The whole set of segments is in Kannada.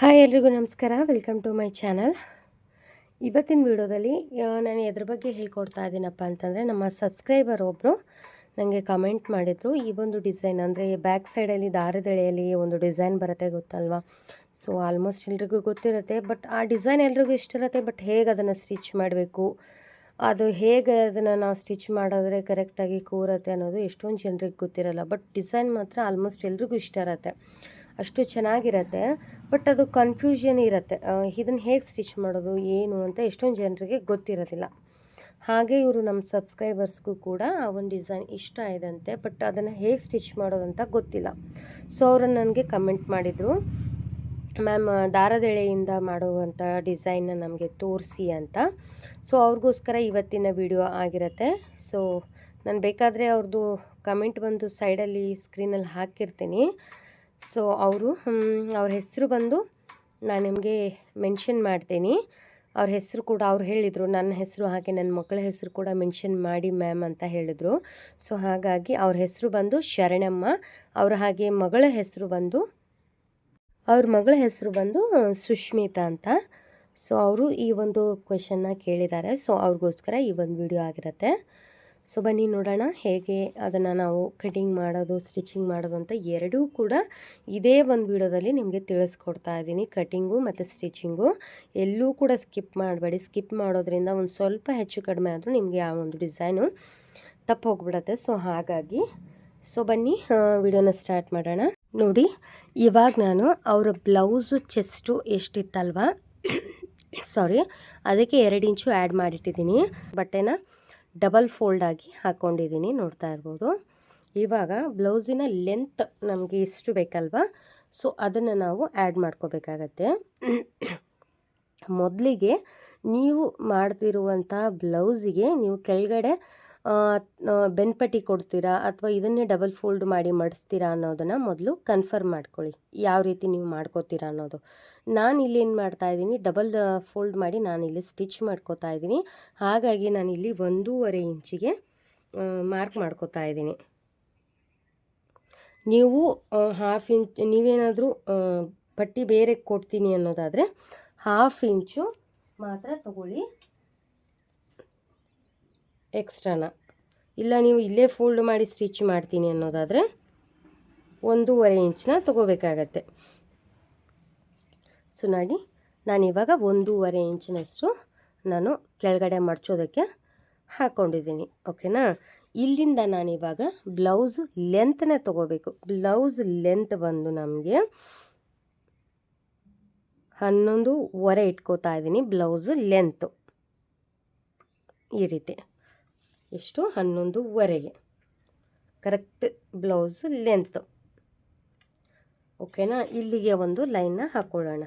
ಹಾಯ್ ಎಲ್ರಿಗೂ ನಮಸ್ಕಾರ. Welcome to my channel. ಇವತ್ತಿನ ವಿಡಿಯೋದಲ್ಲಿ ನಾನು ಎದ್ರ ಬಗ್ಗೆ ಹೇಳ್ಕೊಡ್ತಾ ಇದ್ದೀನಪ್ಪ ಅಂತಂದರೆ, ನಮ್ಮ ಸಬ್ಸ್ಕ್ರೈಬರ್ ಒಬ್ಬರು ನನಗೆ ಕಮೆಂಟ್ ಮಾಡಿದರು. ಈ ಒಂದು ಡಿಸೈನ್ ಅಂದರೆ ಬ್ಯಾಕ್ ಸೈಡಲ್ಲಿ ದಾರದೆಳೆಯಲ್ಲಿ ಒಂದು ಡಿಸೈನ್ ಬರುತ್ತೆ, ಗೊತ್ತಲ್ವಾ? ಸೊ ಆಲ್ಮೋಸ್ಟ್ ಎಲ್ರಿಗೂ ಗೊತ್ತಿರುತ್ತೆ. ಬಟ್ ಆ ಡಿಸೈನ್ ಎಲ್ರಿಗೂ ಇಷ್ಟ ಇರುತ್ತೆ. ಬಟ್ ಹೇಗೆ ಅದನ್ನು ಸ್ಟಿಚ್ ಮಾಡಬೇಕು, ಅದು ಹೇಗೆ ಅದನ್ನು ನಾವು ಸ್ಟಿಚ್ ಮಾಡಿದ್ರೆ ಕರೆಕ್ಟಾಗಿ ಕೂರುತ್ತೆ ಅನ್ನೋದು ಎಷ್ಟೊಂದು ಜನರಿಗೆ ಗೊತ್ತಿರಲ್ಲ. ಬಟ್ ಡಿಸೈನ್ ಮಾತ್ರ ಆಲ್ಮೋಸ್ಟ್ ಎಲ್ರಿಗೂ ಇಷ್ಟ ಇರುತ್ತೆ, ಅಷ್ಟು ಚೆನ್ನಾಗಿರುತ್ತೆ. ಬಟ್ ಅದು ಕನ್ಫ್ಯೂಷನ್ ಇರುತ್ತೆ, ಇದನ್ನು ಹೇಗೆ ಸ್ಟಿಚ್ ಮಾಡೋದು ಏನು ಅಂತ ಎಷ್ಟೊಂದು ಜನರಿಗೆ ಗೊತ್ತಿರೋದಿಲ್ಲ. ಹಾಗೆ ಇವರು ನಮ್ಮ ಸಬ್ಸ್ಕ್ರೈಬರ್ಸ್ಗೂ ಕೂಡ ಆ ಒಂದು ಡಿಸೈನ್ ಇಷ್ಟ ಇದಂತೆ. ಬಟ್ ಅದನ್ನು ಹೇಗೆ ಸ್ಟಿಚ್ ಮಾಡೋದಂತ ಗೊತ್ತಿಲ್ಲ. ಸೊ ಅವರು ನನಗೆ ಕಮೆಂಟ್ ಮಾಡಿದರು, ಮ್ಯಾಮ್ ದಾರದೆಳೆಯಿಂದ ಮಾಡುವಂಥ ಡಿಸೈನ್ನ ನಮಗೆ ತೋರಿಸಿ ಅಂತ. ಸೊ ಅವ್ರಿಗೋಸ್ಕರ ಇವತ್ತಿನ ವಿಡಿಯೋ ಆಗಿರುತ್ತೆ. ಸೊ ನಾನು ಬೇಕಾದರೆ ಅವ್ರದ್ದು ಕಮೆಂಟ್ ಬಂದು ಸೈಡಲ್ಲಿ ಸ್ಕ್ರೀನಲ್ಲಿ ಹಾಕಿರ್ತೀನಿ. ಸೊ ಅವ್ರ ಹೆಸರು ಬಂದು ನಾನು ನಿಮಗೆ ಮೆನ್ಷನ್ ಮಾಡ್ತೀನಿ. ಅವ್ರ ಹೆಸರು ಕೂಡ ಅವ್ರು ಹೇಳಿದರು, ನನ್ನ ಹೆಸರು ಹಾಗೆ ನನ್ನ ಮಕ್ಕಳ ಹೆಸರು ಕೂಡ ಮೆನ್ಷನ್ ಮಾಡಿ ಮ್ಯಾಮ್ ಅಂತ ಹೇಳಿದರು. ಸೊ ಹಾಗಾಗಿ ಅವ್ರ ಹೆಸರು ಬಂದು ಶರಣಮ್ಮ, ಅವ್ರ ಹಾಗೆ ಮಗಳ ಹೆಸರು ಬಂದು ಸುಷ್ಮಿತಾ ಅಂತ. ಸೊ ಅವರು ಈ ಒಂದು ಕ್ವೆಶನ್ನ ಕೇಳಿದ್ದಾರೆ. ಸೊ ಅವ್ರಿಗೋಸ್ಕರ ಈ ಒಂದು ವಿಡಿಯೋ ಆಗಿರುತ್ತೆ. ಸೊ ಬನ್ನಿ ನೋಡೋಣ ಹೇಗೆ ಅದನ್ನು ನಾವು ಕಟಿಂಗ್ ಮಾಡೋದು, ಸ್ಟಿಚಿಂಗ್ ಮಾಡೋದು ಅಂತ ಎರಡೂ ಕೂಡ ಇದೇ ಒಂದು ವಿಡಿಯೋದಲ್ಲಿ ನಿಮಗೆ ತಿಳಿಸ್ಕೊಡ್ತಾ ಇದ್ದೀನಿ. ಕಟಿಂಗು ಮತ್ತು ಸ್ಟಿಚಿಂಗು ಎಲ್ಲೂ ಕೂಡ ಸ್ಕಿಪ್ ಮಾಡಬೇಡಿ. ಸ್ಕಿಪ್ ಮಾಡೋದ್ರಿಂದ ಒಂದು ಸ್ವಲ್ಪ ಹೆಚ್ಚು ಕಡಿಮೆ ಆದರೂ ನಿಮಗೆ ಆ ಒಂದು ಡಿಸೈನು ತಪ್ಪು ಹೋಗ್ಬಿಡುತ್ತೆ. ಸೊ ಹಾಗಾಗಿ ಬನ್ನಿ ವಿಡಿಯೋನ ಸ್ಟಾರ್ಟ್ ಮಾಡೋಣ. ನೋಡಿ, ಇವಾಗ ನಾನು ಅವರ ಬ್ಲೌಸು ಚೆಸ್ಟು ಎಷ್ಟಿತ್ತಲ್ವ, ಸಾರಿ, ಅದಕ್ಕೆ 2 ಇಂಚು ಆ್ಯಡ್ ಮಾಡಿಟ್ಟಿದ್ದೀನಿ. ಬಟ್ಟೆನ ಡಬಲ್ ಫೋಲ್ಡ್ ಆಗಿ ಹಾಕ್ಕೊಂಡಿದ್ದೀನಿ, ನೋಡ್ತಾ ಇರ್ಬೋದು. ಇವಾಗ ಬ್ಲೌಸಿನ ಲೆಂತ್ ನಮಗೆ ಎಷ್ಟು ಬೇಕಲ್ವಾ, ಸೊ ಅದನ್ನು ನಾವು ಆ್ಯಡ್ ಮಾಡ್ಕೋಬೇಕಾಗತ್ತೆ. ಮೊದಲಿಗೆ ನೀವು ಮಾಡ್ತಿರುವಂಥ ಬ್ಲೌಸಿಗೆ ನೀವು ಕೆಳಗಡೆ ಬೆನ್ಪಟ್ಟಿ ಕೊಡ್ತೀರಾ ಅಥವಾ ಇದನ್ನೇ ಡಬಲ್ ಫೋಲ್ಡ್ ಮಾಡಿ ಮಡಿಸ್ತೀರಾ ಅನ್ನೋದನ್ನು ಮೊದಲು ಕನ್ಫರ್ಮ್ ಮಾಡ್ಕೊಳ್ಳಿ, ಯಾವ ರೀತಿ ನೀವು ಮಾಡ್ಕೋತೀರಾ ಅನ್ನೋದು. ನಾನು ಇಲ್ಲಿ ಏನು ಮಾಡ್ತಾಯಿದ್ದೀನಿ, ಡಬಲ್ ಫೋಲ್ಡ್ ಮಾಡಿ ನಾನಿಲ್ಲಿ ಸ್ಟಿಚ್ ಮಾಡ್ಕೋತಾ ಇದ್ದೀನಿ. ಹಾಗಾಗಿ ನಾನಿಲ್ಲಿ 1.5 ಇಂಚಿಗೆ ಮಾರ್ಕ್ ಮಾಡ್ಕೋತಾ ಇದ್ದೀನಿ. ನೀವು ಹಾಫ್ ಇಂಚ್, ನೀವೇನಾದರೂ ಪಟ್ಟಿ ಬೇರೆ ಕೊಡ್ತೀನಿ ಅನ್ನೋದಾದರೆ 1/2 ಇಂಚು ಮಾತ್ರ ತಗೊಳ್ಳಿ ಎಕ್ಸ್ಟ್ರಾನ. ಇಲ್ಲ ನೀವು ಇಲ್ಲೇ ಫೋಲ್ಡ್ ಮಾಡಿ ಸ್ಟಿಚ್ ಮಾಡ್ತೀನಿ ಅನ್ನೋದಾದರೆ 1.5 ಇಂಚನ್ನ ತಗೋಬೇಕಾಗತ್ತೆ. ಸೊ ನೋಡಿ, ನಾನಿವಾಗ 1.5 ಇಂಚಿನಷ್ಟು ನಾನು ಕೆಳಗಡೆ ಮಡ್ಚೋದಕ್ಕೆ ಹಾಕ್ಕೊಂಡಿದ್ದೀನಿ. ಓಕೆನಾ? ಇಲ್ಲಿಂದ ನಾನಿವಾಗ ಬ್ಲೌಸ್ ಲೆಂತ್ನೇ ತಗೋಬೇಕು. ಬ್ಲೌಸ್ ಲೆಂತ್ ಬಂದು ನಮಗೆ 11.5 ಇಟ್ಕೋತಾ ಇದ್ದೀನಿ. ಬ್ಲೌಸು ಲೆಂತು ಈ ರೀತಿ ಎಷ್ಟು, 11.5 ಕರೆಕ್ಟ್ ಬ್ಲೌಸು ಲೆಂತ್. ಓಕೆನಾ? ಇಲ್ಲಿಗೆ ಒಂದು ಲೈನ್ನ ಹಾಕ್ಕೊಳ್ಳೋಣ.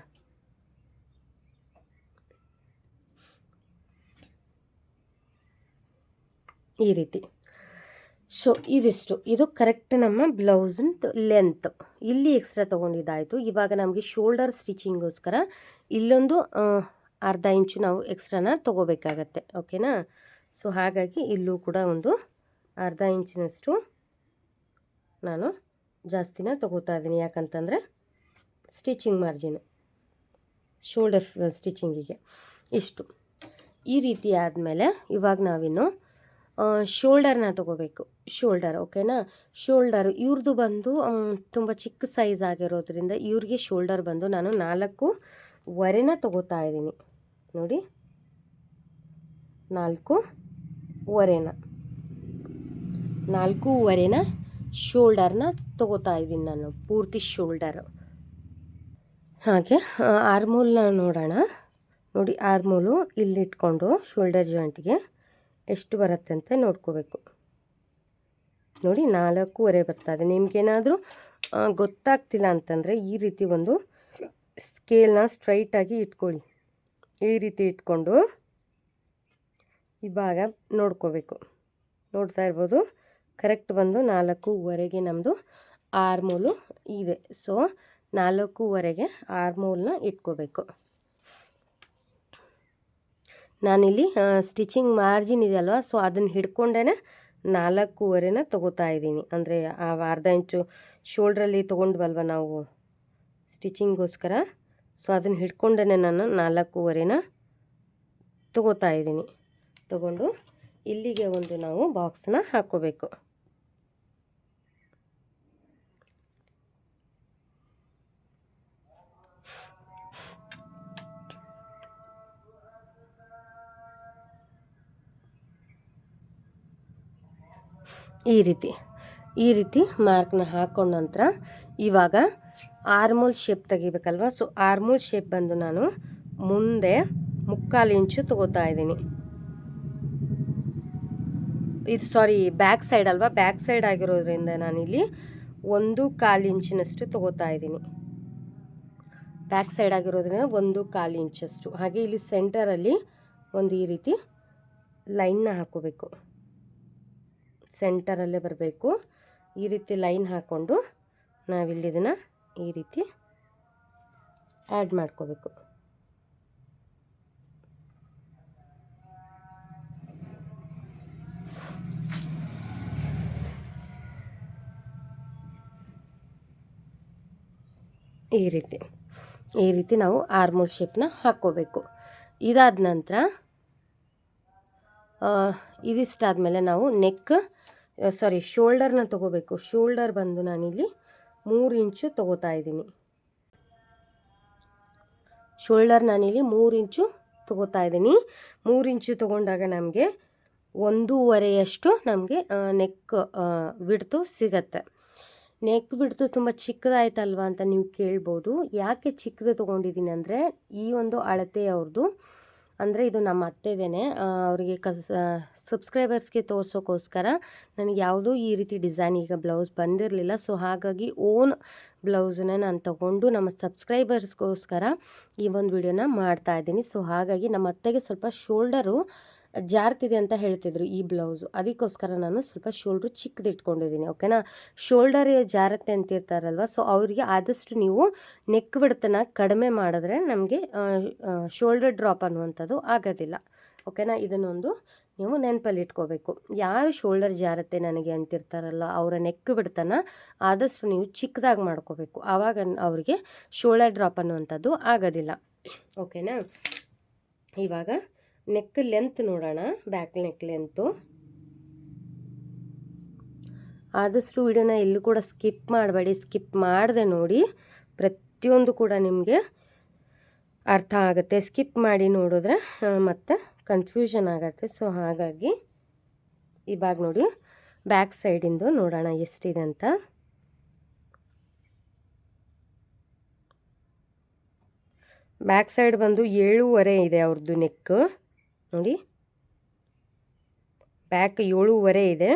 ಈ ರೀತಿ. ಸೊ ಇದಿಷ್ಟು, ಇದು ಕರೆಕ್ಟ್ ನಮ್ಮ ಬ್ಲೌಸಿಂದು ಲೆಂತ್. ಇಲ್ಲಿ ಎಕ್ಸ್ಟ್ರಾ ತೊಗೊಂಡಿದ್ದಾಯಿತು. ಇವಾಗ ನಮಗೆ ಶೋಲ್ಡರ್ ಸ್ಟಿಚಿಂಗೋಸ್ಕರ ಇಲ್ಲೊಂದು 1/2 ಇಂಚು ನಾವು ಎಕ್ಸ್ಟ್ರಾನ ತೊಗೋಬೇಕಾಗತ್ತೆ. ಓಕೆನಾ? ಸೊ ಹಾಗಾಗಿ ಇಲ್ಲೂ ಕೂಡ ಒಂದು 1/2 ಇಂಚಿನಷ್ಟು ನಾನು ಜಾಸ್ತಿನ ತೊಗೋತಾ ಇದ್ದೀನಿ. ಯಾಕಂತಂದರೆ ಸ್ಟಿಚಿಂಗ್ ಮಾರ್ಜಿನು ಶೋಲ್ಡರ್ ಸ್ಟಿಚಿಂಗಿಗೆ ಇಷ್ಟು. ಈ ರೀತಿ ಆದಮೇಲೆ ಇವಾಗ ನಾವಿನ್ನು ಶೋಲ್ಡರ್ನ ತೊಗೋಬೇಕು. ಶೋಲ್ಡರ್, ಓಕೆನಾ? ಶೋಲ್ಡರು ಇವ್ರದ್ದು ಬಂದು ತುಂಬ ಚಿಕ್ಕ ಸೈಜ್ ಆಗಿರೋದ್ರಿಂದ ಇವ್ರಿಗೆ ಶೋಲ್ಡರ್ ಬಂದು ನಾನು 4.5ನ ತೊಗೋತಾ ಇದ್ದೀನಿ. ನೋಡಿ, 4.5ನ ಶೋಲ್ಡರ್ನ ತೊಗೋತಾ ಇದ್ದೀನಿ ನಾನು, ಪೂರ್ತಿ ಶೋಲ್ಡರು. ಹಾಗೆ ಆರ್ಮೋಲ್ನ ನೋಡೋಣ. ನೋಡಿ, ಆರ್ಮೋಲು ಇಲ್ಲಿಟ್ಕೊಂಡು ಶೋಲ್ಡರ್ ಜಾಯಿಂಟಿಗೆ ಎಷ್ಟು ಬರುತ್ತೆ ಅಂತ ನೋಡ್ಕೋಬೇಕು. ನೋಡಿ, 4.5 ಬರ್ತದೆ. ನಿಮಗೇನಾದರೂ ಗೊತ್ತಾಗ್ತಿಲ್ಲ ಅಂತಂದರೆ ಈ ರೀತಿ ಒಂದು ಸ್ಕೇಲ್ನ ಸ್ಟ್ರೈಟಾಗಿ ಇಟ್ಕೊಳ್ಳಿ. ಈ ರೀತಿ ಇಟ್ಕೊಂಡು ಇವಾಗ ನೋಡ್ಕೋಬೇಕು. ನೋಡ್ತಾ ಇರ್ಬೋದು, ಕರೆಕ್ಟ್ ಬಂದು 4.5ಗೆ ನಮ್ಮದು ಆರ್ಮೋಲು ಇದೆ. ಸೊ 4.5ಗೆ ಆರ್ಮೋಲ್ನ ಇಟ್ಕೋಬೇಕು. ನಾನಿಲ್ಲಿ ಸ್ಟಿಚಿಂಗ್ ಮಾರ್ಜಿನ್ ಇದೆಯಲ್ವ, ಸೊ ಅದನ್ನು ಹಿಡ್ಕೊಂಡೇ 4.5ನ ತೊಗೋತಾ ಇದ್ದೀನಿ. ಅಂದರೆ ಆ 1/2 ಇಂಚು ಶೋಲ್ಡ್ರಲ್ಲಿ ತೊಗೊಂಡ್ವಲ್ವ ನಾವು ಸ್ಟಿಚಿಂಗೋಸ್ಕರ, ಸೊ ಅದನ್ನು ಹಿಡ್ಕೊಂಡೇ ನಾನು 4.5ನ ತಗೋತಾ ಇದ್ದೀನಿ. ತಗೊಂಡು ಇಲ್ಲಿಗೆ ಒಂದು ನಾವು ಬಾಕ್ಸ್ನ ಹಾಕ್ಕೋಬೇಕು. ಈ ರೀತಿ ಮಾರ್ಕ್ನ ಹಾಕೊಂಡ ನಂತರ ಇವಾಗ ಆರ್ಮೋಲ್ ಶೇಪ್ ತೆಗಿಬೇಕಲ್ವ. ಸೊ ಆರ್ಮೋಲ್ ಶೇಪ್ ಬಂದು ನಾನು ಮುಂದೆ 3/4 ಇಂಚು ತಗೋತಾ ಇದ್ದೀನಿ. ಇದು ಬ್ಯಾಕ್ ಸೈಡ್ ಅಲ್ವಾ, ಬ್ಯಾಕ್ ಸೈಡ್ ಆಗಿರೋದ್ರಿಂದ ನಾನಿಲ್ಲಿ 1/4 ಇಂಚಿನಷ್ಟು ತಗೋತಾ ಇದ್ದೀನಿ. ಬ್ಯಾಕ್ ಸೈಡ್ ಆಗಿರೋದ್ರಿಂದ 1/4 ಇಂಚಷ್ಟು. ಹಾಗೆ ಇಲ್ಲಿ ಸೆಂಟರಲ್ಲಿ ಒಂದು ಈ ರೀತಿ ಲೈನ್ನ ಹಾಕೋಬೇಕು. ಸೆಂಟರಲ್ಲೇ ಬರಬೇಕು. ಈ ರೀತಿ ಲೈನ್ ಹಾಕ್ಕೊಂಡು ನಾವಿಲ್ಲಿ ಇದನ್ನು ಈ ರೀತಿ ಆ್ಯಡ್ ಮಾಡ್ಕೋಬೇಕು. ಈ ರೀತಿ ನಾವು ಆರ್ಮೋಲ್ ಶೇಪ್ನ ಹಾಕ್ಕೋಬೇಕು. ಇದಾದ ನಂತರ ಇದಿಷ್ಟಾದಮೇಲೆ ನಾವು ಶೋಲ್ಡರ್ನ ತೊಗೋಬೇಕು. ಶೋಲ್ಡರ್ ಬಂದು ನಾನಿಲ್ಲಿ 3 ಇಂಚು ತೊಗೋತಾ ಇದ್ದೀನಿ. ಶೋಲ್ಡರ್ ನಾನಿಲ್ಲಿ 3 ಇಂಚು ತೊಗೋತಾ ಇದ್ದೀನಿ. 3 ಇಂಚು ತೊಗೊಂಡಾಗ ನಮಗೆ 1.5 ನಮಗೆ ನೆಕ್ ಬಿಡ್ತು ಸಿಗತ್ತೆ. ನೆಕ್ ಬಿಡ್ತು ತುಂಬ ಚಿಕ್ಕದಾಯ್ತಲ್ವ ಅಂತ ನೀವು ಕೇಳ್ಬೋದು. ಯಾಕೆ ಚಿಕ್ಕದು ತೊಗೊಂಡಿದ್ದೀನಿ ಅಂದರೆ ಈ ಒಂದು ಅಳತೆ ಅವ್ರದ್ದು, ಅಂದರೆ ಇದು ನಮ್ಮ ಅತ್ತೆದೇನೆ, ಅವರಿಗೆ ಸಬ್ಸ್ಕ್ರೈಬರ್ಸ್ಗೆ ತೋರಿಸೋಕ್ಕೋಸ್ಕರ ನನಗೆ ಯಾವುದೂ ಈ ರೀತಿ ಡಿಸೈನ್ ಈಗ ಬ್ಲೌಸ್ ಬಂದಿರಲಿಲ್ಲ. ಸೊ ಹಾಗಾಗಿ ಓನ್ ಬ್ಲೌಸನ್ನ ನಾನು ತೊಗೊಂಡು ನಮ್ಮ ಸಬ್ಸ್ಕ್ರೈಬರ್ಸ್ಗೋಸ್ಕರ ಈ ಒಂದು ವಿಡಿಯೋನ ಮಾಡ್ತಾಯಿದ್ದೀನಿ. ಸೊ ಹಾಗಾಗಿ ನಮ್ಮ ಅತ್ತೆಗೆ ಸ್ವಲ್ಪ ಶೋಲ್ಡರು ಜಾರ್ತಿದೆ ಅಂತ ಹೇಳ್ತಿದ್ರು ಈ ಬ್ಲೌಸು, ಅದಕ್ಕೋಸ್ಕರ ನಾನು ಸ್ವಲ್ಪ ಶೋಲ್ಡ್ರು ಚಿಕ್ಕದು ಇಟ್ಕೊಂಡಿದ್ದೀನಿ. ಓಕೆನಾ. ಶೋಲ್ಡರ್ ಜಾರತ್ತೆ ಅಂತಿರ್ತಾರಲ್ವ, ಸೊ ಅವರಿಗೆ ಆದಷ್ಟು ನೀವು ನೆಕ್ ಬಿಡ್ತನ ಕಡಿಮೆ ಮಾಡಿದ್ರೆ ನಮಗೆ ಶೋಲ್ಡರ್ ಡ್ರಾಪ್ ಅನ್ನುವಂಥದ್ದು ಆಗೋದಿಲ್ಲ. ಓಕೆನಾ. ಇದನ್ನೊಂದು ನೀವು ನೆನಪಲ್ಲಿ ಇಟ್ಕೋಬೇಕು. ಯಾರು ಶೋಲ್ಡರ್ ಜಾರತ್ತೆ ನನಗೆ ಅಂತಿರ್ತಾರಲ್ಲ ಅವರ ನೆಕ್ ಬಿಡ್ತನ ಆದಷ್ಟು ನೀವು ಚಿಕ್ಕದಾಗಿ ಮಾಡ್ಕೋಬೇಕು. ಆವಾಗ ಅವರಿಗೆ ಶೋಲ್ಡರ್ ಡ್ರಾಪ್ ಅನ್ನುವಂಥದ್ದು ಆಗೋದಿಲ್ಲ. ಓಕೆನಾ. ಇವಾಗ ನೆಕ್ ಲೆಂತ್ ನೋಡೋಣ. ಬ್ಯಾಕ್ ನೆಕ್ ಲೆಂತು ಆದಷ್ಟು ವಿಡಿಯೋನ ಎಲ್ಲೂ ಕೂಡ ಸ್ಕಿಪ್ ಮಾಡಬೇಡಿ. ಸ್ಕಿಪ್ ಮಾಡದೆ ನೋಡಿ, ಪ್ರತಿಯೊಂದು ಕೂಡ ನಿಮಗೆ ಅರ್ಥ ಆಗುತ್ತೆ. ಸ್ಕಿಪ್ ಮಾಡಿ ನೋಡಿದ್ರೆ ಮತ್ತೆ ಕನ್ಫ್ಯೂಷನ್ ಆಗುತ್ತೆ. ಸೊ ಹಾಗಾಗಿ ಇವಾಗ ನೋಡಿ ಬ್ಯಾಕ್ ಸೈಡಿಂದು ನೋಡೋಣ ಎಷ್ಟಿದೆ ಅಂತ. ಬ್ಯಾಕ್ ಸೈಡ್ ಬಂದು 7.5 ಇದೆ ಅವ್ರದ್ದು ನೆಕ್ ನೋಡಿ. ಬ್ಯಾಕ್ 7.5 ಇದೆ.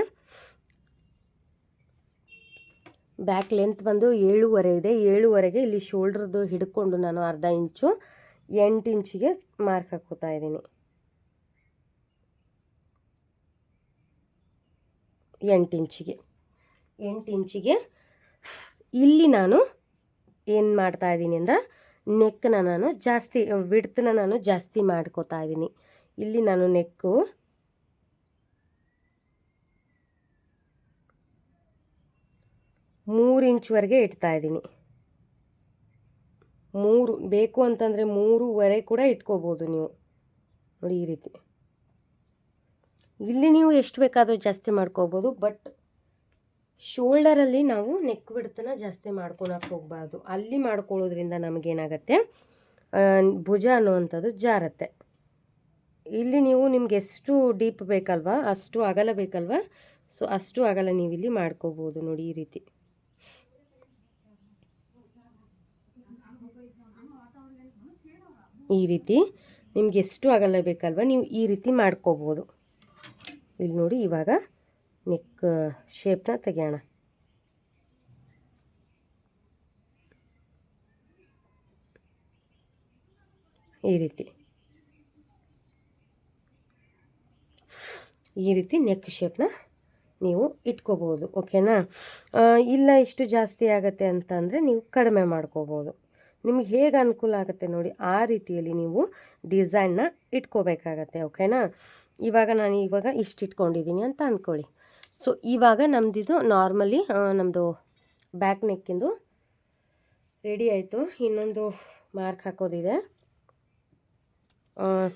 ಬ್ಯಾಕ್ ಲೆಂತ್ ಬಂದು 7.5 ಇದೆ. 7.5ಗೆ ಇಲ್ಲಿ ಶೋಲ್ಡ್ರದ್ದು ಹಿಡ್ಕೊಂಡು ನಾನು ಅರ್ಧ ಇಂಚು 8 ಇಂಚಿಗೆ ಮಾರ್ಕ್ ಹಾಕೋತಾ ಇದ್ದೀನಿ. 8 ಇಂಚಿಗೆ ಇಲ್ಲಿ ನಾನು ಏನು ಮಾಡ್ತಾ ಇದ್ದೀನಿ ಅಂದರೆ ನೆಕ್ಕನ್ನ ನಾನು ಜಾಸ್ತಿ ವಿಡ್ತನ್ನ ನಾನು ಜಾಸ್ತಿ ಮಾಡ್ಕೋತಾ ಇದ್ದೀನಿ. ಇಲ್ಲಿ ನಾನು ನೆಕ್ಕು 3 ಇಂಚ್ವರೆಗೆ ಇಡ್ತಾ ಇದ್ದೀನಿ. 3 ಬೇಕು ಅಂತಂದರೆ 3.5 ಕೂಡ ಇಟ್ಕೋಬೋದು ನೀವು ನೋಡಿ. ಈ ರೀತಿ ಇಲ್ಲಿ ನೀವು ಎಷ್ಟು ಬೇಕಾದರೂ ಜಾಸ್ತಿ ಮಾಡ್ಕೋಬೋದು. ಬಟ್ ಶೋಲ್ಡರಲ್ಲಿ ನಾವು ನೆಕ್ ಬಿಡ್ತನ ಜಾಸ್ತಿ ಮಾಡ್ಕೊಳಕ್ಕೆ ಹೋಗಬಾರ್ದು. ಅಲ್ಲಿ ಮಾಡ್ಕೊಳ್ಳೋದ್ರಿಂದ ನಮಗೇನಾಗತ್ತೆ, ಭುಜ ಅನ್ನುವಂಥದ್ದು ಜಾರತ್ತೆ. ಇಲ್ಲಿ ನೀವು ನಿಮ್ಗೆ ಎಷ್ಟು ಡೀಪ್ ಬೇಕಲ್ವಾ, ಅಷ್ಟು ಅಗಲ ಬೇಕಲ್ವಾ, ಸೊ ಅಷ್ಟು ಅಗಲ ನೀವು ಇಲ್ಲಿ ಮಾಡ್ಕೋಬೋದು ನೋಡಿ. ಈ ರೀತಿ ನಿಮ್ಗೆ ಎಷ್ಟು ಅಗಲ ಬೇಕಲ್ವ ನೀವು ಈ ರೀತಿ ಮಾಡ್ಕೋಬೋದು. ಇಲ್ಲಿ ನೋಡಿ ಇವಾಗ ನೆಕ್ ಶೇಪ್ನ ತೆಗೆಯೋಣ. ಈ ರೀತಿ ನೆಕ್ ಶೇಪ್ನ ನೀವು ಇಟ್ಕೋಬೋದು. ಓಕೆನಾ. ಇಲ್ಲ ಇಷ್ಟು ಜಾಸ್ತಿ ಆಗುತ್ತೆ ಅಂತಂದರೆ ನೀವು ಕಡಿಮೆ ಮಾಡ್ಕೋಬೋದು. ನಿಮಗೆ ಹೇಗೆ ಅನುಕೂಲ ಆಗುತ್ತೆ ನೋಡಿ ಆ ರೀತಿಯಲ್ಲಿ ನೀವು ಡಿಸೈನ್ನ ಇಟ್ಕೋಬೇಕಾಗತ್ತೆ. ಓಕೆನಾ. ನಾನು ಇಷ್ಟು ಇಟ್ಕೊಂಡಿದ್ದೀನಿ ಅಂತ ಅಂದ್ಕೊಳ್ಳಿ. ಸೊ ಇವಾಗ ನಮ್ಮದಿದು ನಾರ್ಮಲಿ ನಮ್ಮದು ಬ್ಯಾಕ್ ನೆಕ್ಕಿಂದು ರೆಡಿ ಆಯಿತು. ಇನ್ನೊಂದು ಮಾರ್ಕ್ ಹಾಕೋದಿದೆ.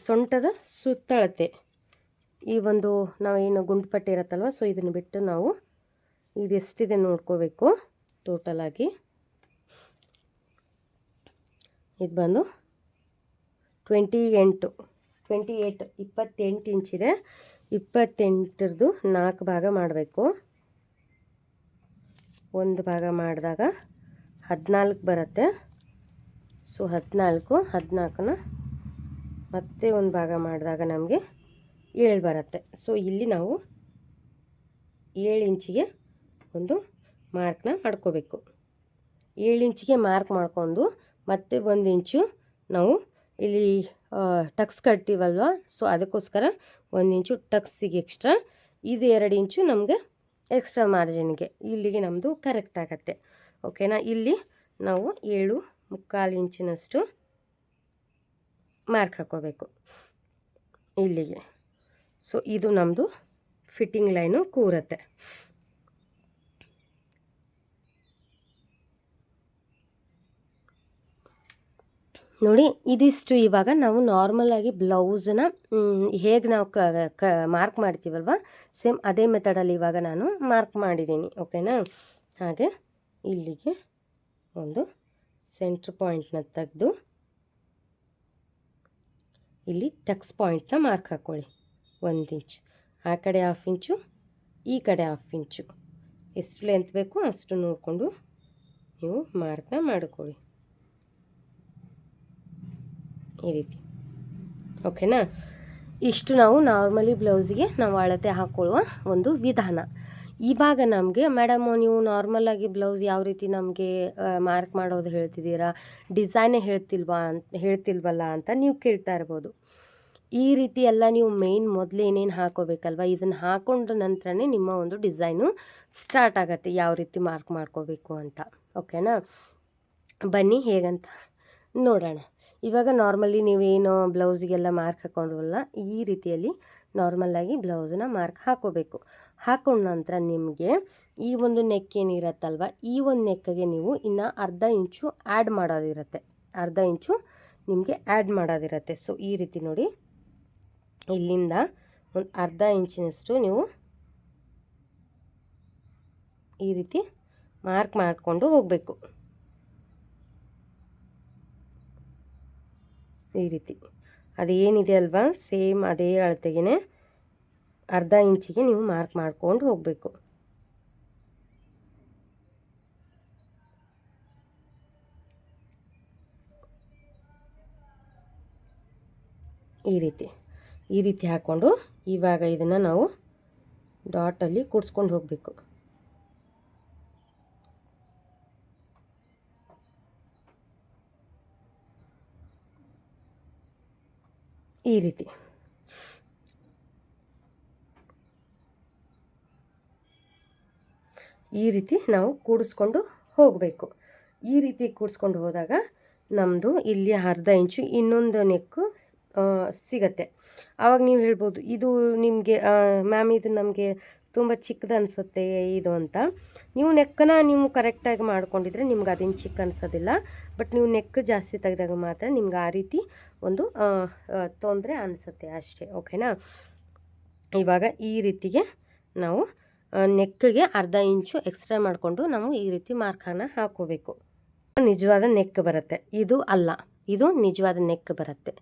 ಸೊಂಟದ ಸುತ್ತಳತೆ ಈ ಒಂದು ನಾವೇನು ಗುಂಡು ಪಟ್ಟಿ ಇರುತ್ತಲ್ವ, ಸೊ ಇದನ್ನು ಬಿಟ್ಟು ನಾವು ಇದೆಷ್ಟಿದೆ ನೋಡ್ಕೋಬೇಕು. ಟೋಟಲಾಗಿ ಇದು ಬಂದು 28 ಇಂಚಿದೆ. 28ರದ್ದು 4 ಭಾಗ ಮಾಡಬೇಕು. ಒಂದು ಭಾಗ ಮಾಡಿದಾಗ 14 ಬರುತ್ತೆ. ಸೊ 14ನ ಮತ್ತೆ ಒಂದು ಭಾಗ ಮಾಡಿದಾಗ ನಮಗೆ 7 ಬರುತ್ತೆ. ಸೊ ಇಲ್ಲಿ ನಾವು 7 ಇಂಚಿಗೆ ಒಂದು ಮಾರ್ಕ್ನ ಮಾಡ್ಕೋಬೇಕು. 7 ಇಂಚಿಗೆ ಮಾರ್ಕ್ ಮಾಡ್ಕೊಂಡು ಮತ್ತೆ 1 ಇಂಚು ನಾವು ಇಲ್ಲಿ ಟಕ್ಸ್ ಕಟ್ತೀವಲ್ವ, ಸೊ ಅದಕ್ಕೋಸ್ಕರ 1 ಇಂಚು ಟಕ್ಸಿಗೆ ಎಕ್ಸ್ಟ್ರಾ, ಇದು 2 ಇಂಚು ನಮಗೆ ಎಕ್ಸ್ಟ್ರಾ ಮಾರ್ಜಿನ್ಗೆ. ಇಲ್ಲಿಗೆ ನಮ್ಮದು ಕರೆಕ್ಟ್ ಆಗುತ್ತೆ. ಓಕೆನಾ. ಇಲ್ಲಿ ನಾವು 7.25 ಇಂಚಿನಷ್ಟು ಮಾರ್ಕ್ ಹಾಕೋಬೇಕು ಇಲ್ಲಿಗೆ. ಸೊ ಇದು ನಮ್ಮದು ಫಿಟ್ಟಿಂಗ್ ಲೈನು ಕೂರುತ್ತೆ. ನೋಡಿ, ಇದಿಷ್ಟು ಇವಾಗ ನಾವು ನಾರ್ಮಲಾಗಿ ಬ್ಲೌಸನ್ನ ಹೇಗೆ ನಾವು ಮಾರ್ಕ್ ಮಾಡ್ತೀವಲ್ವ, ಸೇಮ್ ಅದೇ ಮೆಥಡಲ್ಲಿ ಇವಾಗ ನಾನು ಮಾರ್ಕ್ ಮಾಡಿದ್ದೀನಿ. ಓಕೆನಾ. ಹಾಗೆ ಇಲ್ಲಿಗೆ ಒಂದು ಸೆಂಟ್ರ್ ಪಾಯಿಂಟ್ನ ತೆಗೆದು ಇಲ್ಲಿ ಟಕ್ಸ್ ಪಾಯಿಂಟ್ನ ಮಾರ್ಕ್ ಹಾಕ್ಕೊಳ್ಳಿ. 1 ಇಂಚು, ಆ ಕಡೆ 1/2 ಇಂಚು, ಈ ಕಡೆ 1/2 ಇಂಚು. ಎಷ್ಟು ಲೆಂತ್ ಬೇಕು ಅಷ್ಟು ನೋಡಿಕೊಂಡು ನೀವು ಮಾರ್ಕ್ನ ಮಾಡಿಕೊಳ್ಳಿ ಈ ರೀತಿ. ಓಕೆನಾ. ಇಷ್ಟು ನಾವು ನಾರ್ಮಲಿ ಬ್ಲೌಸಿಗೆ ನಾವು ಅಳತೆ ಹಾಕ್ಕೊಳ್ಳುವ ಒಂದು ವಿಧಾನ. ಇವಾಗ ನಮಗೆ ಮೇಡಮು ನೀವು ನಾರ್ಮಲಾಗಿ ಬ್ಲೌಸ್ ಯಾವ ರೀತಿ ನಮಗೆ ಮಾರ್ಕ್ ಮಾಡೋದು ಹೇಳ್ತಿದ್ದೀರಾ, ಡಿಸೈನೇ ಹೇಳ್ತಿಲ್ವಲ್ಲ ಅಂತ ನೀವು ಕೇಳ್ತಾ ಇರ್ಬೋದು. ಈ ರೀತಿ ಎಲ್ಲ ನೀವು ಮೇಯ್ನ್ ಮೊದಲು ಏನೇನು ಹಾಕೋಬೇಕಲ್ವ, ಇದನ್ನು ಹಾಕೊಂಡ ನಂತರನೇ ನಿಮ್ಮ ಒಂದು ಡಿಸೈನು ಸ್ಟಾರ್ಟ್ ಆಗುತ್ತೆ, ಯಾವ ರೀತಿ ಮಾರ್ಕ್ ಮಾಡ್ಕೋಬೇಕು ಅಂತ. ಓಕೆನಾ. ಬನ್ನಿ ಹೇಗಂತ ನೋಡೋಣ. ಇವಾಗ ನಾರ್ಮಲಿ ನೀವೇನು ಬ್ಲೌಸಿಗೆಲ್ಲ ಮಾರ್ಕ್ ಹಾಕೊಂಡ್ರಲ್ಲ, ಈ ರೀತಿಯಲ್ಲಿ ನಾರ್ಮಲಾಗಿ ಬ್ಲೌಸನ್ನ ಮಾರ್ಕ್ ಹಾಕೋಬೇಕು. ಹಾಕೊಂಡ ನಂತರ ನಿಮಗೆ ಈ ಒಂದು ನೆಕ್ ಏನಿರತ್ತಲ್ವ, ಈ ಒಂದು ನೆಕ್ಕಿಗೆ ನೀವು ಇನ್ನು 1/2 ಇಂಚು ಆ್ಯಡ್ ಮಾಡೋದಿರುತ್ತೆ. 1/2 ಇಂಚು ನಿಮಗೆ ಆ್ಯಡ್ ಮಾಡೋದಿರುತ್ತೆ. ಸೊ ಈ ರೀತಿ ನೋಡಿ, ಇಲ್ಲಿಂದ ಒಂದು 1/2 ಇಂಚಿನಷ್ಟು ನೀವು ಈ ರೀತಿ ಮಾರ್ಕ್ ಮಾಡಿಕೊಂಡು ಹೋಗಬೇಕು. ಈ ರೀತಿ ಅದೇನಿದೆ ಅಲ್ವಾ, ಸೇಮ್ ಅದೇ ಅಳತೆಗೆ 1/2 ಇಂಚಿಗೆ ನೀವು ಮಾರ್ಕ್ ಮಾಡ್ಕೊಂಡು ಹೋಗಬೇಕು. ಈ ರೀತಿ ಹಾಕ್ಕೊಂಡು ಇವಾಗ ಇದನ್ನು ನಾವು ಡಾಟಲ್ಲಿ ಕೂಡಿಸ್ಕೊಂಡು ಹೋಗಬೇಕು. ಈ ರೀತಿ ನಾವು ಕೂಡಿಸ್ಕೊಂಡು ಹೋಗಬೇಕು. ಈ ರೀತಿ ಕೂಡಿಸ್ಕೊಂಡು ಹೋದಾಗ ನಮ್ಮದು ಇಲ್ಲಿ 1/2 ಇಂಚು ಇನ್ನೊಂದು ನೆಕ್ಕು ಸಿಗತ್ತೆ. ಆವಾಗ ನೀವು ಹೇಳ್ಬೋದು, ಇದು ನಿಮಗೆ ಮ್ಯಾಮ್ ಇದು ನಮಗೆ ತುಂಬ ಚಿಕ್ಕದು ಅನಿಸುತ್ತೆ ಇದು ಅಂತ. ನೀವು ನೆಕ್ಕನ್ನು ನೀವು ಕರೆಕ್ಟಾಗಿ ಮಾಡ್ಕೊಂಡಿದ್ರೆ ನಿಮ್ಗೆ ಅದೇನು ಚಿಕ್ಕ ಅನಿಸೋದಿಲ್ಲ. ಬಟ್ ನೀವು ನೆಕ್ ಜಾಸ್ತಿ ತೆಗೆದಾಗ ಮಾತ್ರ ನಿಮ್ಗೆ ಆ ರೀತಿ ಒಂದು ತೊಂದರೆ ಅನಿಸುತ್ತೆ ಅಷ್ಟೇ. ಓಕೆನಾ. ಇವಾಗ ಈ ರೀತಿಗೆ ನಾವು ನೆಕ್ಕಿಗೆ 1/2 ಇಂಚು ಎಕ್ಸ್ಟ್ರಾ ಮಾಡಿಕೊಂಡು ನಾವು ಈ ರೀತಿ ಮಾರ್ಕನ್ನು ಹಾಕೋಬೇಕು. ನಿಜವಾದ ನೆಕ್ ಬರುತ್ತೆ, ಇದು ಅಲ್ಲ, ಇದು ನಿಜವಾದ ನೆಕ್ ಬರುತ್ತೆ.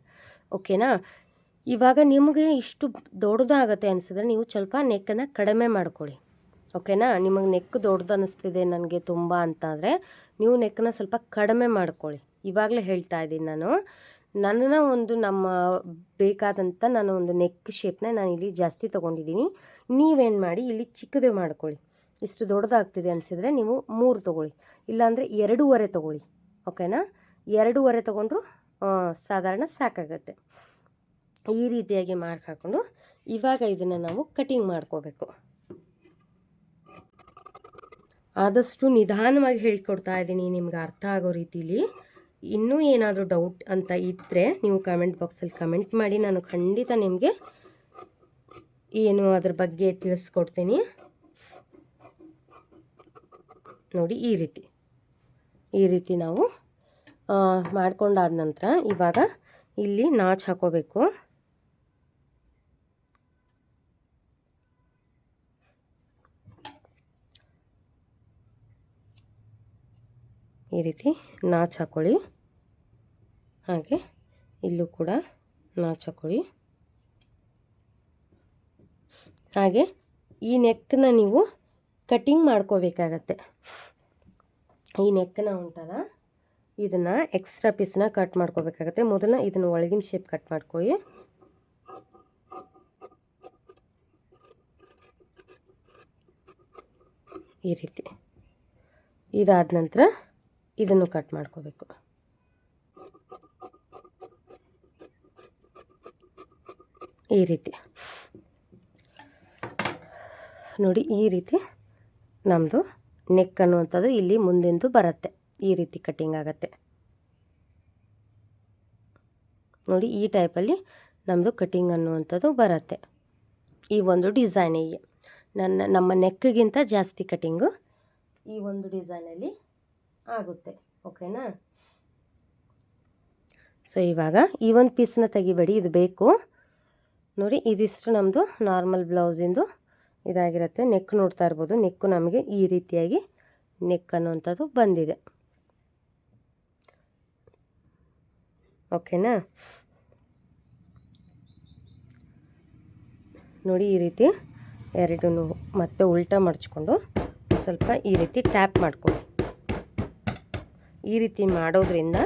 ಓಕೆನಾ. ಇವಾಗ ನಿಮಗೆ ಇಷ್ಟು ದೊಡ್ಡದಾಗತ್ತೆ ಅನಿಸಿದ್ರೆ ನೀವು ಸ್ವಲ್ಪ ನೆಕ್ಕನ್ನು ಕಡಿಮೆ ಮಾಡ್ಕೊಳ್ಳಿ. ಓಕೆನಾ. ನಿಮಗೆ ನೆಕ್ ದೊಡ್ಡದು ಅನ್ನಿಸ್ತಿದೆ ನನಗೆ ತುಂಬ ಅಂತಂದರೆ ನೀವು ನೆಕ್ಕನ್ನು ಸ್ವಲ್ಪ ಕಡಿಮೆ ಮಾಡ್ಕೊಳ್ಳಿ. ಇವಾಗಲೇ ಹೇಳ್ತಾ ಇದ್ದೀನಿ ನಮ್ಮ ಬೇಕಾದಂಥ ನಾನು ಒಂದು ನೆಕ್ ಶೇಪ್ನ ನಾನು ಇಲ್ಲಿ ಜಾಸ್ತಿ ತೊಗೊಂಡಿದ್ದೀನಿ. ನೀವೇನು ಮಾಡಿ ಇಲ್ಲಿ ಚಿಕ್ಕದೇ ಮಾಡ್ಕೊಳ್ಳಿ. ಇಷ್ಟು ದೊಡ್ಡದಾಗ್ತಿದೆ ಅನಿಸಿದರೆ ನೀವು 3 ತೊಗೊಳ್ಳಿ, ಇಲ್ಲಾಂದರೆ 2.5 ತೊಗೊಳ್ಳಿ. ಓಕೆನಾ. 2.5 ತೊಗೊಂಡ್ರು ಸಾಧಾರಣ ಸಾಕಾಗತ್ತೆ. ಈ ರೀತಿಯಾಗಿ ಮಾರ್ಕ್ ಹಾಕ್ಕೊಂಡು ಇವಾಗ ಇದನ್ನು ನಾವು ಕಟಿಂಗ್ ಮಾಡ್ಕೋಬೇಕು. ಆದಷ್ಟು ನಿಧಾನವಾಗಿ ಹೇಳ್ಕೊಡ್ತಾ ಇದ್ದೀನಿ, ನಿಮ್ಗೆ ಅರ್ಥ ಆಗೋ ರೀತಿಲಿ. ಇನ್ನೂ ಏನಾದರೂ ಡೌಟ್ ಅಂತ ಇದ್ದರೆ ನೀವು ಕಮೆಂಟ್ ಬಾಕ್ಸಲ್ಲಿ ಕಮೆಂಟ್ ಮಾಡಿ, ನಾನು ಖಂಡಿತ ನಿಮಗೆ ಏನು ಅದ್ರ ಬಗ್ಗೆ ತಿಳಿಸ್ಕೊಡ್ತೀನಿ. ನೋಡಿ ಈ ರೀತಿ ನಾವು ಮಾಡ್ಕೊಂಡಾದ ನಂತರ ಇವಾಗ ಇಲ್ಲಿ ನಾಚ್ ಹಾಕೋಬೇಕು. ಈ ರೀತಿ ನಾಚ್ ಹಾಕೊಳ್ಳಿ. ಹಾಗೆ ಇಲ್ಲೂ ಕೂಡ ನಾಚ್ ಹಾಕೊಳ್ಳಿ. ಹಾಗೆ ಈ ನೆಕ್ಕನ್ನ ನೀವು ಕಟಿಂಗ್ ಮಾಡ್ಕೋಬೇಕಾಗತ್ತೆ. ಈ ನೆಕ್ಕನ್ನ ಉಂಟಲ್ಲ ಇದನ್ನು ಎಕ್ಸ್ಟ್ರಾ ಪೀಸ್ನ ಕಟ್ ಮಾಡ್ಕೋಬೇಕಾಗತ್ತೆ. ಮೊದಲು ಇದನ್ನು ಒಳಗಿನ ಶೇಪ್ ಕಟ್ ಮಾಡ್ಕೊಳ್ಳಿ. ಈ ರೀತಿ ಇದಾದ ನಂತರ ಇದನ್ನು ಕಟ್ ಮಾಡ್ಕೋಬೇಕು. ಈ ರೀತಿ ನೋಡಿ, ಈ ರೀತಿ ನಮ್ಮದು ನೆಕ್ ಅನ್ನುವಂಥದ್ದು ಇಲ್ಲಿ ಮುಂದಿಂದು ಬರುತ್ತೆ. ಈ ರೀತಿ ಕಟ್ಟಿಂಗ್ ಆಗುತ್ತೆ ನೋಡಿ. ಈ ಟೈಪಲ್ಲಿ ನಮ್ಮದು ಕಟ್ಟಿಂಗ್ ಅನ್ನುವಂಥದ್ದು ಬರುತ್ತೆ. ಈ ಒಂದು ಡಿಸೈನಿಗೆ ನಮ್ಮ ನೆಕ್ಗಿಂತ ಜಾಸ್ತಿ ಕಟ್ಟಿಂಗು ಈ ಒಂದು ಡಿಸೈನಲ್ಲಿ ಆಗುತ್ತೆ. ಓಕೆನಾ? ಸೊ ಇವಾಗ ಈ ಒಂದು ಪೀಸನ್ನ ತೆಗಿಬೇಡಿ, ಇದು ಬೇಕು ನೋಡಿ. ಇದಿಷ್ಟು ನಮ್ಮದು ನಾರ್ಮಲ್ ಬ್ಲೌಸಿಂದು ಇದಾಗಿರುತ್ತೆ. ನೆಕ್ ನೋಡ್ತಾ ಇರ್ಬೋದು. ನೆಕ್ಕು ನಮಗೆ ಈ ರೀತಿಯಾಗಿ ನೆಕ್ ಅನ್ನುವಂಥದ್ದು ಬಂದಿದೆ. ಓಕೆನಾ? ನೋಡಿ, ಈ ರೀತಿ ಎರಡೂ ಮತ್ತೆ ಉಲ್ಟಾ ಮಡಚ್ಕೊಂಡು ಸ್ವಲ್ಪ ಈ ರೀತಿ ಟ್ಯಾಪ್ ಮಾಡ್ಕೊಳ್ಳಿ. ಈ ರೀತಿ ಮಾಡೋದ್ರಿಂದ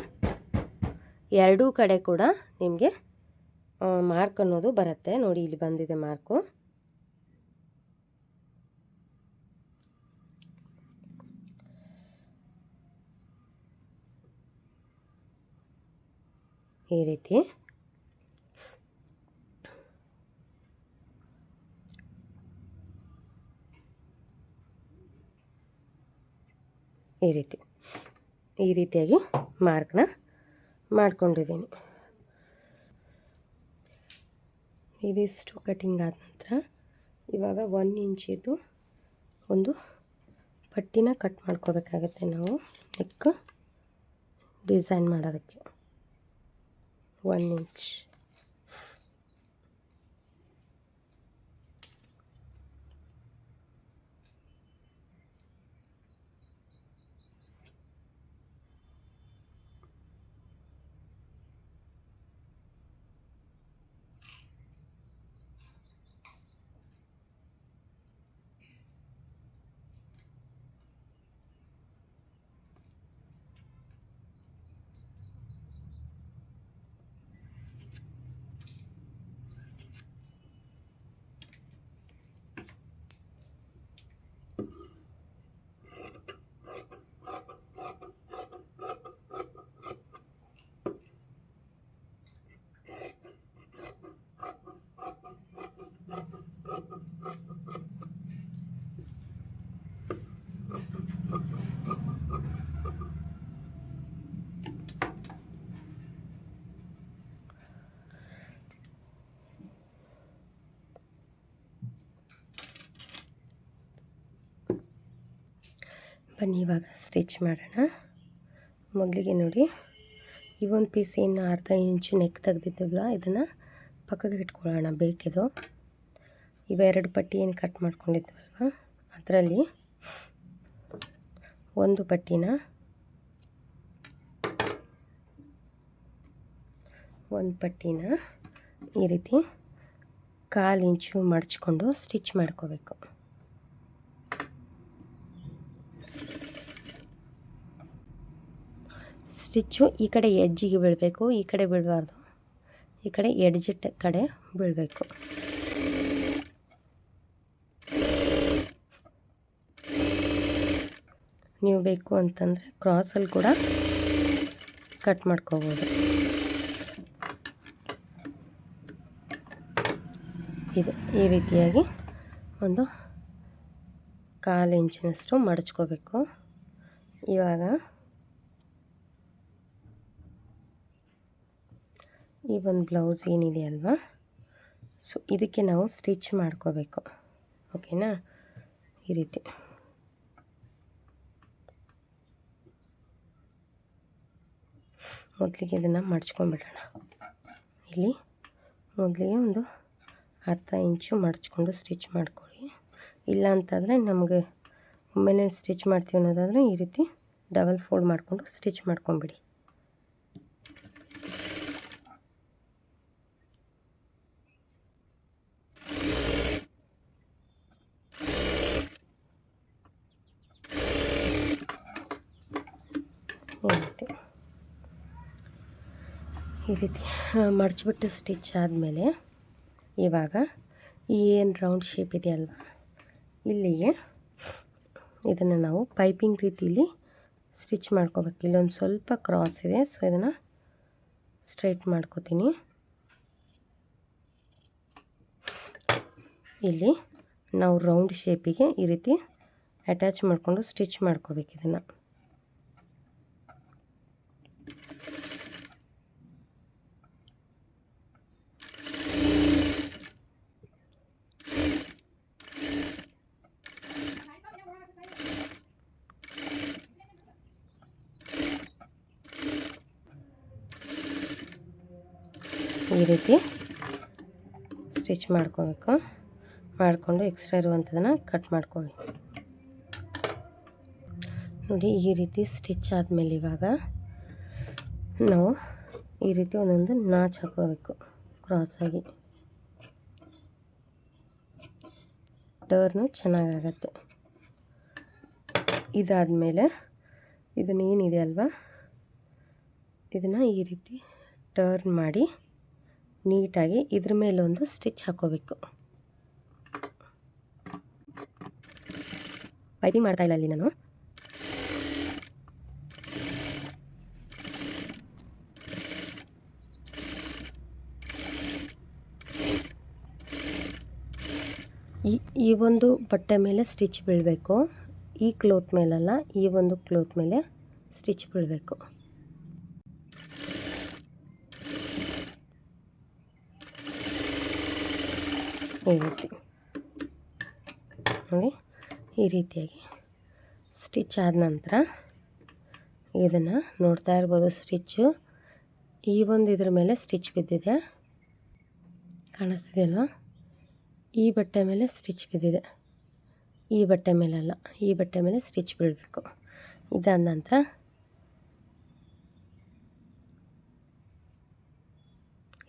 ಎರಡೂ ಕಡೆ ಕೂಡ ನಿಮಗೆ ಮಾರ್ಕ್ ಅನ್ನೋದು ಬರುತ್ತೆ. ನೋಡಿ, ಇಲ್ಲಿ ಬಂದಿದೆ ಮಾರ್ಕು. ಈ ರೀತಿ ಈ ರೀತಿಯಾಗಿ ಮಾರ್ಕ್ನ ಮಾಡ್ಕೊಂಡಿದ್ದೀನಿ. ಇದಿಷ್ಟು ಕಟಿಂಗ್ ಆದ ನಂತರ ಇವಾಗ 1 ಇಂಚಿದು ಒಂದು ಪಟ್ಟಿನ ಕಟ್ ಮಾಡ್ಕೋಬೇಕಾಗತ್ತೆ ನಾವು ನೆಕ್ ಡಿಸೈನ್ ಮಾಡೋದಕ್ಕೆ. 1 ಇಂಚ್ ಬನ್ನಿ ಇವಾಗ ಸ್ಟಿಚ್ ಮಾಡೋಣ. ಮೊದಲಿಗೆ ನೋಡಿ, ಈ ಒಂದು ಪೀಸ್ ಏನು ಅರ್ಧ ಇಂಚು ನೆಕ್ ತೆಗೆದಿದ್ದೀವಲ್ಲ ಇದನ್ನು ಪಕ್ಕಕ್ಕೆ ಇಟ್ಕೊಳ್ಳೋಣ. ಬೇಕಿದು ಇವೆರಡು ಪಟ್ಟಿ ಏನು ಕಟ್ ಮಾಡ್ಕೊಂಡಿದ್ದೀವಲ್ವ ಅದರಲ್ಲಿ ಒಂದು ಪಟ್ಟಿನ ಈ ರೀತಿ 1/4 ಇಂಚು ಮಡಚ್ಕೊಂಡು ಸ್ಟಿಚ್ ಮಾಡ್ಕೋಬೇಕು. ಸ್ಟಿಚ್ಚು ಈ ಕಡೆ ಎಡ್ಜಿಗೆ ಬೀಳಬೇಕು, ಈ ಕಡೆ ಬೀಳಬಾರ್ದು. ಈ ಕಡೆ ಎಡ್ಜ್ ಕಡೆ ಬೀಳಬೇಕು. ನೀವು ಬೇಕು ಅಂತಂದರೆ ಕ್ರಾಸಲ್ಲಿ ಕೂಡ ಕಟ್ ಮಾಡ್ಕೋಬೋದು. ಇದು ಈ ರೀತಿಯಾಗಿ ಒಂದು 1/4 ಇಂಚಿನಷ್ಟು ಮಡಚ್ಕೋಬೇಕು. ಇವಾಗ ಈ ಒಂದು ಬ್ಲೌಸ್ ಏನಿದೆ ಅಲ್ವಾ, ಸೊ ಇದಕ್ಕೆ ನಾವು ಸ್ಟಿಚ್ ಮಾಡ್ಕೋಬೇಕು. ಓಕೆನಾ? ಈ ರೀತಿ ಮೊದಲಿಗೆ ಇದನ್ನು ಮಡ್ಚ್ಕೊಂಡ್ಬಿಡೋಣ. ಇಲ್ಲಿ ಮೊದಲಿಗೆ ಒಂದು ಅರ್ಧ ಇಂಚು ಮಡ್ಚ್ಕೊಂಡು ಸ್ಟಿಚ್ ಮಾಡ್ಕೊಳ್ಳಿ. ಇಲ್ಲ ಅಂತಂದರೆ ನಮಗೆ ಒಮ್ಮೆಲೆ ಸ್ಟಿಚ್ ಮಾಡ್ತೀವಿ ಅನ್ನೋದಾದರೆ ಈ ರೀತಿ ಡಬಲ್ ಫೋಲ್ಡ್ ಮಾಡಿಕೊಂಡು ಸ್ಟಿಚ್ ಮಾಡ್ಕೊಂಬಿಡಿ. ಈ ರೀತಿ ಮಡಚಿಬಿಟ್ಟು ಸ್ಟಿಚ್ ಆದಮೇಲೆ ಇವಾಗ ಏನು ರೌಂಡ್ ಶೇಪ್ ಇದೆಯಲ್ವ, ಇಲ್ಲಿಗೆ ಇದನ್ನು ನಾವು ಪೈಪಿಂಗ್ ರೀತಿಯಲ್ಲಿ ಸ್ಟಿಚ್ ಮಾಡ್ಕೋಬೇಕು. ಇಲ್ಲೊಂದು ಸ್ವಲ್ಪ ಕ್ರಾಸ್ ಇದೆ, ಸೊ ಇದನ್ನು ಸ್ಟ್ರೈಟ್ ಮಾಡ್ಕೋತೀನಿ. ಇಲ್ಲಿ ನಾವು ರೌಂಡ್ ಶೇಪಿಗೆ ಈ ರೀತಿ ಅಟ್ಯಾಚ್ ಮಾಡಿಕೊಂಡು ಸ್ಟಿಚ್ ಮಾಡ್ಕೋಬೇಕು. ಇದನ್ನು ಈ ರೀತಿ ಸ್ಟಿಚ್ ಮಾಡ್ಕೋಬೇಕು. ಮಾಡಿಕೊಂಡು ಎಕ್ಸ್ಟ್ರಾ ಇರುವಂಥದ್ದನ್ನು ಕಟ್ ಮಾಡ್ಕೊಳ್ಳಿ. ನೋಡಿ, ಈ ರೀತಿ ಸ್ಟಿಚ್ ಆದಮೇಲೆ ಇವಾಗ ನಾವು ಈ ರೀತಿ ಒಂದೊಂದು ನಾಚ್ ಹಾಕೋಬೇಕು ಕ್ರಾಸಾಗಿ. ಟರ್ನು ಚೆನ್ನಾಗಾಗತ್ತೆ. ಇದಾದಮೇಲೆ ಇದನ್ನೇನಿದೆ ಅಲ್ವಾ, ಇದನ್ನು ಈ ರೀತಿ ಟರ್ನ್ ಮಾಡಿ ನೀಟಾಗಿ ಇದ್ರ ಮೇಲೊಂದು ಸ್ಟಿಚ್ ಹಾಕೋಬೇಕು. ಪೈಪಿಂಗ್ ಮಾಡ್ತಾ ಇಲ್ಲ ಅಲ್ಲಿ ನಾನು. ಈ ಒಂದು ಬಟ್ಟೆ ಮೇಲೆ ಸ್ಟಿಚ್ ಬೀಳಬೇಕು, ಈ ಕ್ಲೋತ್ ಮೇಲಲ್ಲ, ಈ ಒಂದು ಕ್ಲೋತ್ ಮೇಲೆ ಸ್ಟಿಚ್ ಬೀಳಬೇಕು. ಈ ರೀತಿ ನೋಡಿ, ಈ ರೀತಿಯಾಗಿ ಸ್ಟಿಚ್ ಆದ ನಂತರ ಇದನ್ನು ನೋಡ್ತಾ ಇರ್ಬೋದು. ಸ್ಟಿಚ್ಚು ಈ ಒಂದು ಇದ್ರ ಮೇಲೆ ಸ್ಟಿಚ್ ಬಿದ್ದಿದೆ, ಕಾಣಿಸ್ತಿದೆಯಲ್ವ? ಈ ಬಟ್ಟೆ ಮೇಲೆ ಸ್ಟಿಚ್ ಬಿದ್ದಿದೆ, ಈ ಬಟ್ಟೆ ಮೇಲಲ್ಲ, ಈ ಬಟ್ಟೆ ಮೇಲೆ ಸ್ಟಿಚ್ ಬೀಳಬೇಕು. ಇದಾದ ನಂತರ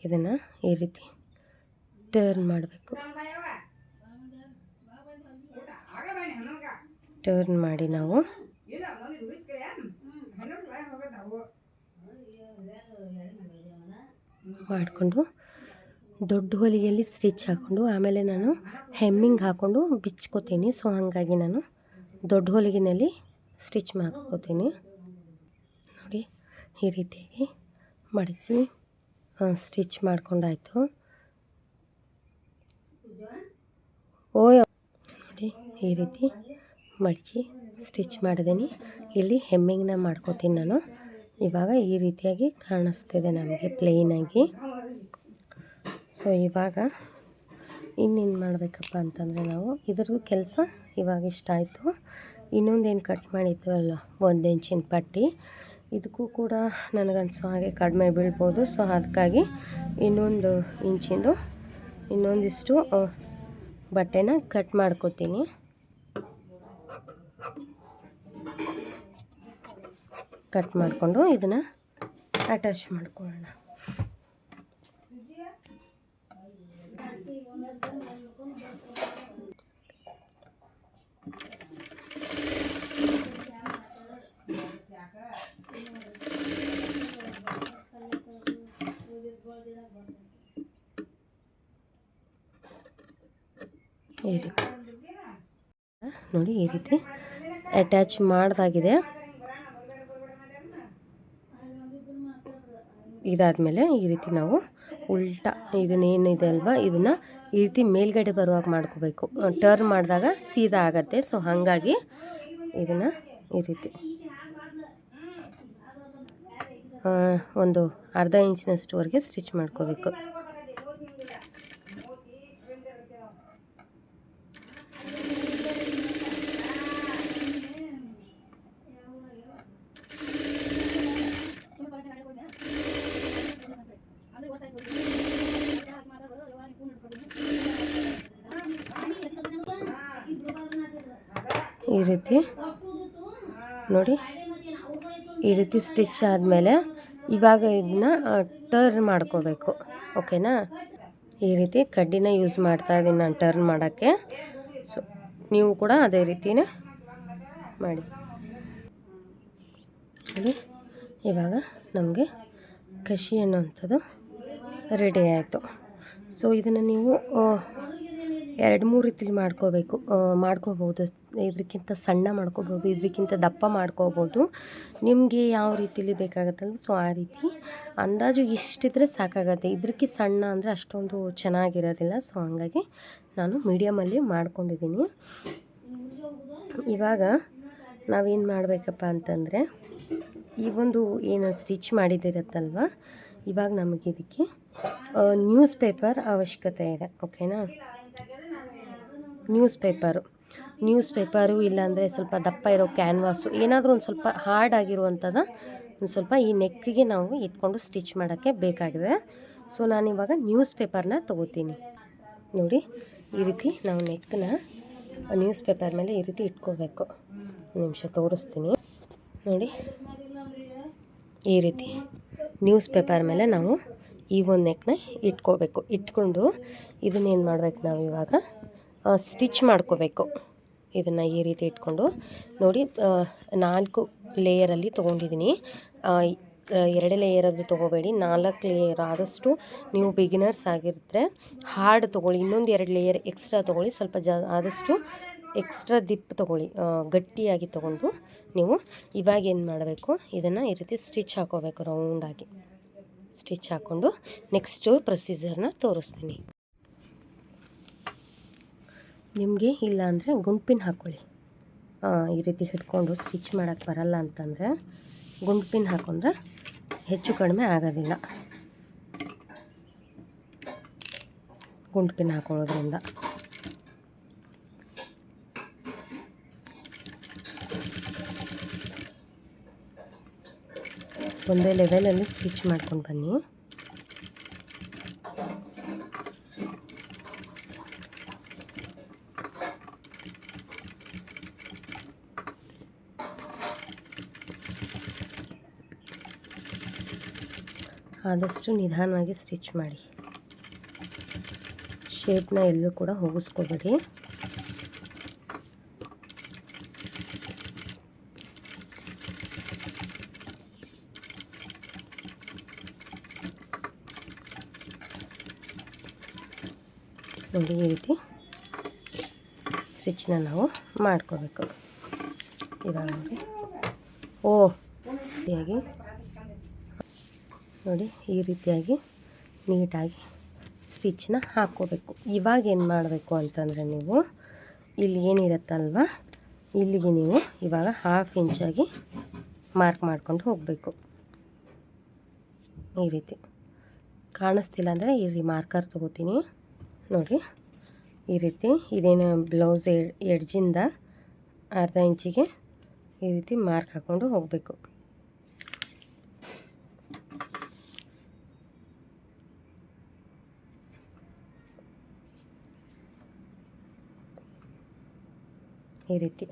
ಇದನ್ನು ಈ ರೀತಿ ಟರ್ನ್ ಮಾಡಬೇಕು. ಟರ್ನ್ ಮಾಡಿ ನಾವು ಮಾಡಿಕೊಂಡು ದೊಡ್ಡ ಹೊಲಿಗೆಯಲ್ಲಿ ಸ್ಟಿಚ್ ಹಾಕ್ಕೊಂಡು ಆಮೇಲೆ ನಾನು ಹೆಮ್ಮಿಂಗ್ ಹಾಕ್ಕೊಂಡು ಬಿಚ್ಕೋತೀನಿ. ಸೊ ಹಾಗಾಗಿ ನಾನು ದೊಡ್ಡ ಹೊಲಿಗೆಯಲ್ಲಿ ಸ್ಟಿಚ್ ಮಾಡ್ಕೋತೀನಿ. ನೋಡಿ, ಈ ರೀತಿಯಾಗಿ ಮಡಚಿ ಸ್ಟಿಚ್ ಮಾಡ್ಕೊಂಡಾಯಿತು. ನೋಡಿ, ಈ ರೀತಿ ಮಡಚಿ ಸ್ಟಿಚ್ ಮಾಡಿದ್ದೀನಿ. ಇಲ್ಲಿ ಹೆಮ್ಮಿಂಗ್ನ ಮಾಡ್ಕೋತೀನಿ ನಾನು. ಇವಾಗ ಈ ರೀತಿಯಾಗಿ ಕಾಣಿಸ್ತಿದೆ ನಮಗೆ ಪ್ಲೇನಾಗಿ. ಸೊ ಇವಾಗ ಇನ್ನೇನು ಮಾಡಬೇಕಪ್ಪ ಅಂತಂದರೆ ನಾವು ಇದ್ರದ್ದು ಕೆಲಸ ಇವಾಗ ಇಷ್ಟ ಆಯಿತು. ಇನ್ನೊಂದೇನು ಕಟ್ ಮಾಡಿದ್ವಲ್ಲ 1 ಇಂಚಿನ ಪಟ್ಟಿ, ಇದಕ್ಕೂ ಕೂಡ ನನಗನ್ಸೋ ಹಾಗೆ ಕಡಿಮೆ ಬೀಳ್ಬೋದು. ಸೊ ಅದಕ್ಕಾಗಿ 1 ಇಂಚಿಂದು ಇನ್ನೊಂದಿಷ್ಟು ಬಟ್ಟೆನ ಕಟ್ ಮಾಡ್ಕೋತೀನಿ. ಕಟ್ ಮಾಡಿಕೊಂಡು ಇದನ್ನು ಅಟ್ಯಾಚ್ ಮಾಡ್ಕೊಳ್ಳೋಣ. ಈ ರೀತಿ ನೋಡಿ, ಈ ರೀತಿ ಅಟ್ಯಾಚ್ ಮಾಡ್ದಾಗಿದೆ. ಇದಾದಮೇಲೆ ಈ ರೀತಿ ನಾವು ಉಲ್ಟಾ ಇದನ್ನೇನಿದೆ ಅಲ್ವಾ, ಇದನ್ನು ಈ ರೀತಿ ಮೇಲ್ಗಡೆ ಬರುವಾಗ ಮಾಡ್ಕೋಬೇಕು. ಟರ್ನ್ ಮಾಡಿದಾಗ ಸೀದಾ ಆಗತ್ತೆ. ಸೊ ಹಾಗಾಗಿ ಇದನ್ನು ಈ ರೀತಿ ಒಂದು ಅರ್ಧ ಇಂಚಿನಷ್ಟುವರೆಗೆ ಸ್ಟಿಚ್ ಮಾಡ್ಕೋಬೇಕು. ಈ ರೀತಿ ನೋಡಿ, ಈ ರೀತಿ ಸ್ಟಿಚ್ ಆದಮೇಲೆ ಇವಾಗ ಇದನ್ನ ಟರ್ನ್ ಮಾಡ್ಕೋಬೇಕು. ಓಕೆನಾ? ಈ ರೀತಿ ಕಡ್ಡಿನ ಯೂಸ್ ಮಾಡ್ತಾ ಇದ್ದೀನಿ ನಾನು ಟರ್ನ್ ಮಾಡೋಕ್ಕೆ. ಸೊ ನೀವು ಕೂಡ ಅದೇ ರೀತಿಯೇ ಮಾಡಿ. ಇವಾಗ ನಮಗೆ ಕಸಿ ಅನ್ನೋವಂಥದ್ದು ರೆಡಿ ಆಯಿತು. ಸೊ ಇದನ್ನು ನೀವು 2-3 ರೀತಿಲಿ ಮಾಡ್ಕೋಬೋದು. ಇದಕ್ಕಿಂತ ಸಣ್ಣ ಮಾಡ್ಕೋಬೋದು, ಇದಕ್ಕಿಂತ ದಪ್ಪ ಮಾಡ್ಕೋಬೋದು. ನಿಮಗೆ ಯಾವ ರೀತಿಲಿ ಬೇಕಾಗುತ್ತಲ್ವ, ಸೊ ಆ ರೀತಿ ಅಂದಾಜು ಇಷ್ಟಿದ್ರೆ ಸಾಕಾಗತ್ತೆ. ಇದಕ್ಕೆ ಸಣ್ಣ ಅಂದರೆ ಅಷ್ಟೊಂದು ಚೆನ್ನಾಗಿರೋದಿಲ್ಲ. ಸೊ ಹಾಗಾಗಿ ನಾನು ಮೀಡಿಯಮಲ್ಲಿ ಮಾಡ್ಕೊಂಡಿದ್ದೀನಿ. ಇವಾಗ ನಾವೇನು ಮಾಡಬೇಕಪ್ಪ ಅಂತಂದರೆ, ಈ ಒಂದು ಏನು ಸ್ಟಿಚ್ ಮಾಡಿದಿರತ್ತಲ್ವ, ಇವಾಗ ನಮಗೆ ಇದಕ್ಕೆ ನ್ಯೂಸ್ ಪೇಪರ್ ಅವಶ್ಯಕತೆ ಇದೆ. ಓಕೆನಾ? ನ್ಯೂಸ್ ಪೇಪರು ಇಲ್ಲಾಂದರೆ ಸ್ವಲ್ಪ ದಪ್ಪ ಇರೋ ಕ್ಯಾನ್ವಾಸು, ಏನಾದರೂ ಒಂದು ಸ್ವಲ್ಪ ಹಾರ್ಡ್ ಆಗಿರುವಂಥದ್ದು ಒಂದು ಸ್ವಲ್ಪ ಈ ನೆಕ್ಕಿಗೆ ನಾವು ಇಟ್ಕೊಂಡು ಸ್ಟಿಚ್ ಮಾಡೋಕ್ಕೆ ಬೇಕಾಗಿದೆ. ಸೊ ನಾನಿವಾಗ ನ್ಯೂಸ್ ಪೇಪರ್ನ ತೊಗೋತೀನಿ. ನೋಡಿ, ಈ ರೀತಿ ನಾವು ನೆಕ್ಕನ್ನ ನ್ಯೂಸ್ ಪೇಪರ್ ಮೇಲೆ ಈ ರೀತಿ ಇಟ್ಕೋಬೇಕು. ಒಂದು ನಿಮಿಷ ತೋರಿಸ್ತೀನಿ ನೋಡಿ. ಈ ರೀತಿ ನ್ಯೂಸ್ ಪೇಪರ್ ಮೇಲೆ ನಾವು ಈ ಒಂದು ನೆಕ್ನ ಇಟ್ಕೋಬೇಕು. ಇಟ್ಕೊಂಡು ಇದನ್ನೇನು ಮಾಡಬೇಕು, ನಾವು ಇವಾಗ ಸ್ಟಿಚ್ ಮಾಡ್ಕೋಬೇಕು. ಇದನ್ನು ಈ ರೀತಿ ಇಟ್ಕೊಂಡು ನೋಡಿ, 4 ಲೇಯರಲ್ಲಿ ತೊಗೊಂಡಿದ್ದೀನಿ. 2 ಲೇಯರಾದರೂ ತೊಗೋಬೇಡಿ, 4 ಲೇಯರ್. ಆದಷ್ಟು ನೀವು ಬಿಗಿನರ್ಸ್ ಆಗಿರ್ತಾರೆ ಹಾರ್ಡ್ ತೊಗೊಳ್ಳಿ. ಇನ್ನೊಂದು 2 ಲೇಯರ್ ಎಕ್ಸ್ಟ್ರಾ ತೊಗೊಳ್ಳಿ. ಸ್ವಲ್ಪ ಆದಷ್ಟು ಎಕ್ಸ್ಟ್ರಾ ದಿಪ್ ತೊಗೊಳ್ಳಿ, ಗಟ್ಟಿಯಾಗಿ ತೊಗೊಂಡು ನೀವು ಇವಾಗ ಏನು ಮಾಡಬೇಕು, ಇದನ್ನು ಈ ರೀತಿ ಸ್ಟಿಚ್ ಹಾಕೋಬೇಕು. ರೌಂಡಾಗಿ ಸ್ಟಿಚ್ ಹಾಕ್ಕೊಂಡು ನೆಕ್ಸ್ಟು ಪ್ರೊಸೀಜರ್ನ ತೋರಿಸ್ತೀನಿ. ನಿಮಗೆ ಇಲ್ಲ ಅಂದರೆ ಗುಂಡ್ಪಿನ್ ಹಾಕ್ಕೊಳ್ಳಿ. ಈ ರೀತಿ ಹಿಡ್ಕೊಂಡು ಸ್ಟಿಚ್ ಮಾಡೋಕ್ಕೆ ಬರಲ್ಲ ಅಂತಂದರೆ ಗುಂಡ್ಪಿನ್ ಹಾಕೊಂಡ್ರೆ ಹೆಚ್ಚು ಕಡಿಮೆ ಆಗೋದಿಲ್ಲ. ಗುಂಡ್ಪಿನ್ ಹಾಕೊಳ್ಳೋದ್ರಿಂದ ಒಂದೇ ಲೆವೆಲಲ್ಲಿ ಸ್ಟಿಚ್ ಮಾಡ್ಕೊಂಡು ಬನ್ನಿ. ಆದಷ್ಟು ನಿಧಾನವಾಗಿ ಸ್ಟಿಚ್ ಮಾಡಿ. ಶೇಪ್ನ ಎಲ್ಲೂ ಕೂಡ ಹೋಗಿಸ್ಕೋಬೇಡಿ. ನೋಡಿ, ಈ ರೀತಿ ಸ್ಟಿಚ್ನ ನಾವು ಮಾಡ್ಕೋಬೇಕು. ಇವಾಗ ನೋಡಿ, ರೀತಿಯಾಗಿ ನೋಡಿ, ಈ ರೀತಿಯಾಗಿ ನೀಟಾಗಿ ಸ್ಟಿಚ್ನ ಹಾಕ್ಕೋಬೇಕು. ಇವಾಗ ಏನು ಮಾಡಬೇಕು ಅಂತಂದರೆ, ನೀವು ಇಲ್ಲಿ ಏನಿರುತ್ತಲ್ವ, ಇಲ್ಲಿಗೆ ನೀವು ಇವಾಗ 1/2 ಇಂಚಾಗಿ ಮಾರ್ಕ್ ಮಾಡ್ಕೊಂಡು ಹೋಗಬೇಕು. ಈ ರೀತಿ ಕಾಣಿಸ್ತಿಲ್ಲ ಅಂದರೆ ಈ ಮಾರ್ಕರ್ ತೊಗೋತೀನಿ ನೋಡಿ. ಈ ರೀತಿ ಇದೇನು ಬ್ಲೌಸ್ ಎಡ್ಜಿಂದ 1/2 ಇಂಚಿಗೆ ಈ ರೀತಿ ಮಾರ್ಕ್ ಹಾಕ್ಕೊಂಡು ಹೋಗಬೇಕು. ಈ ರೀತಿ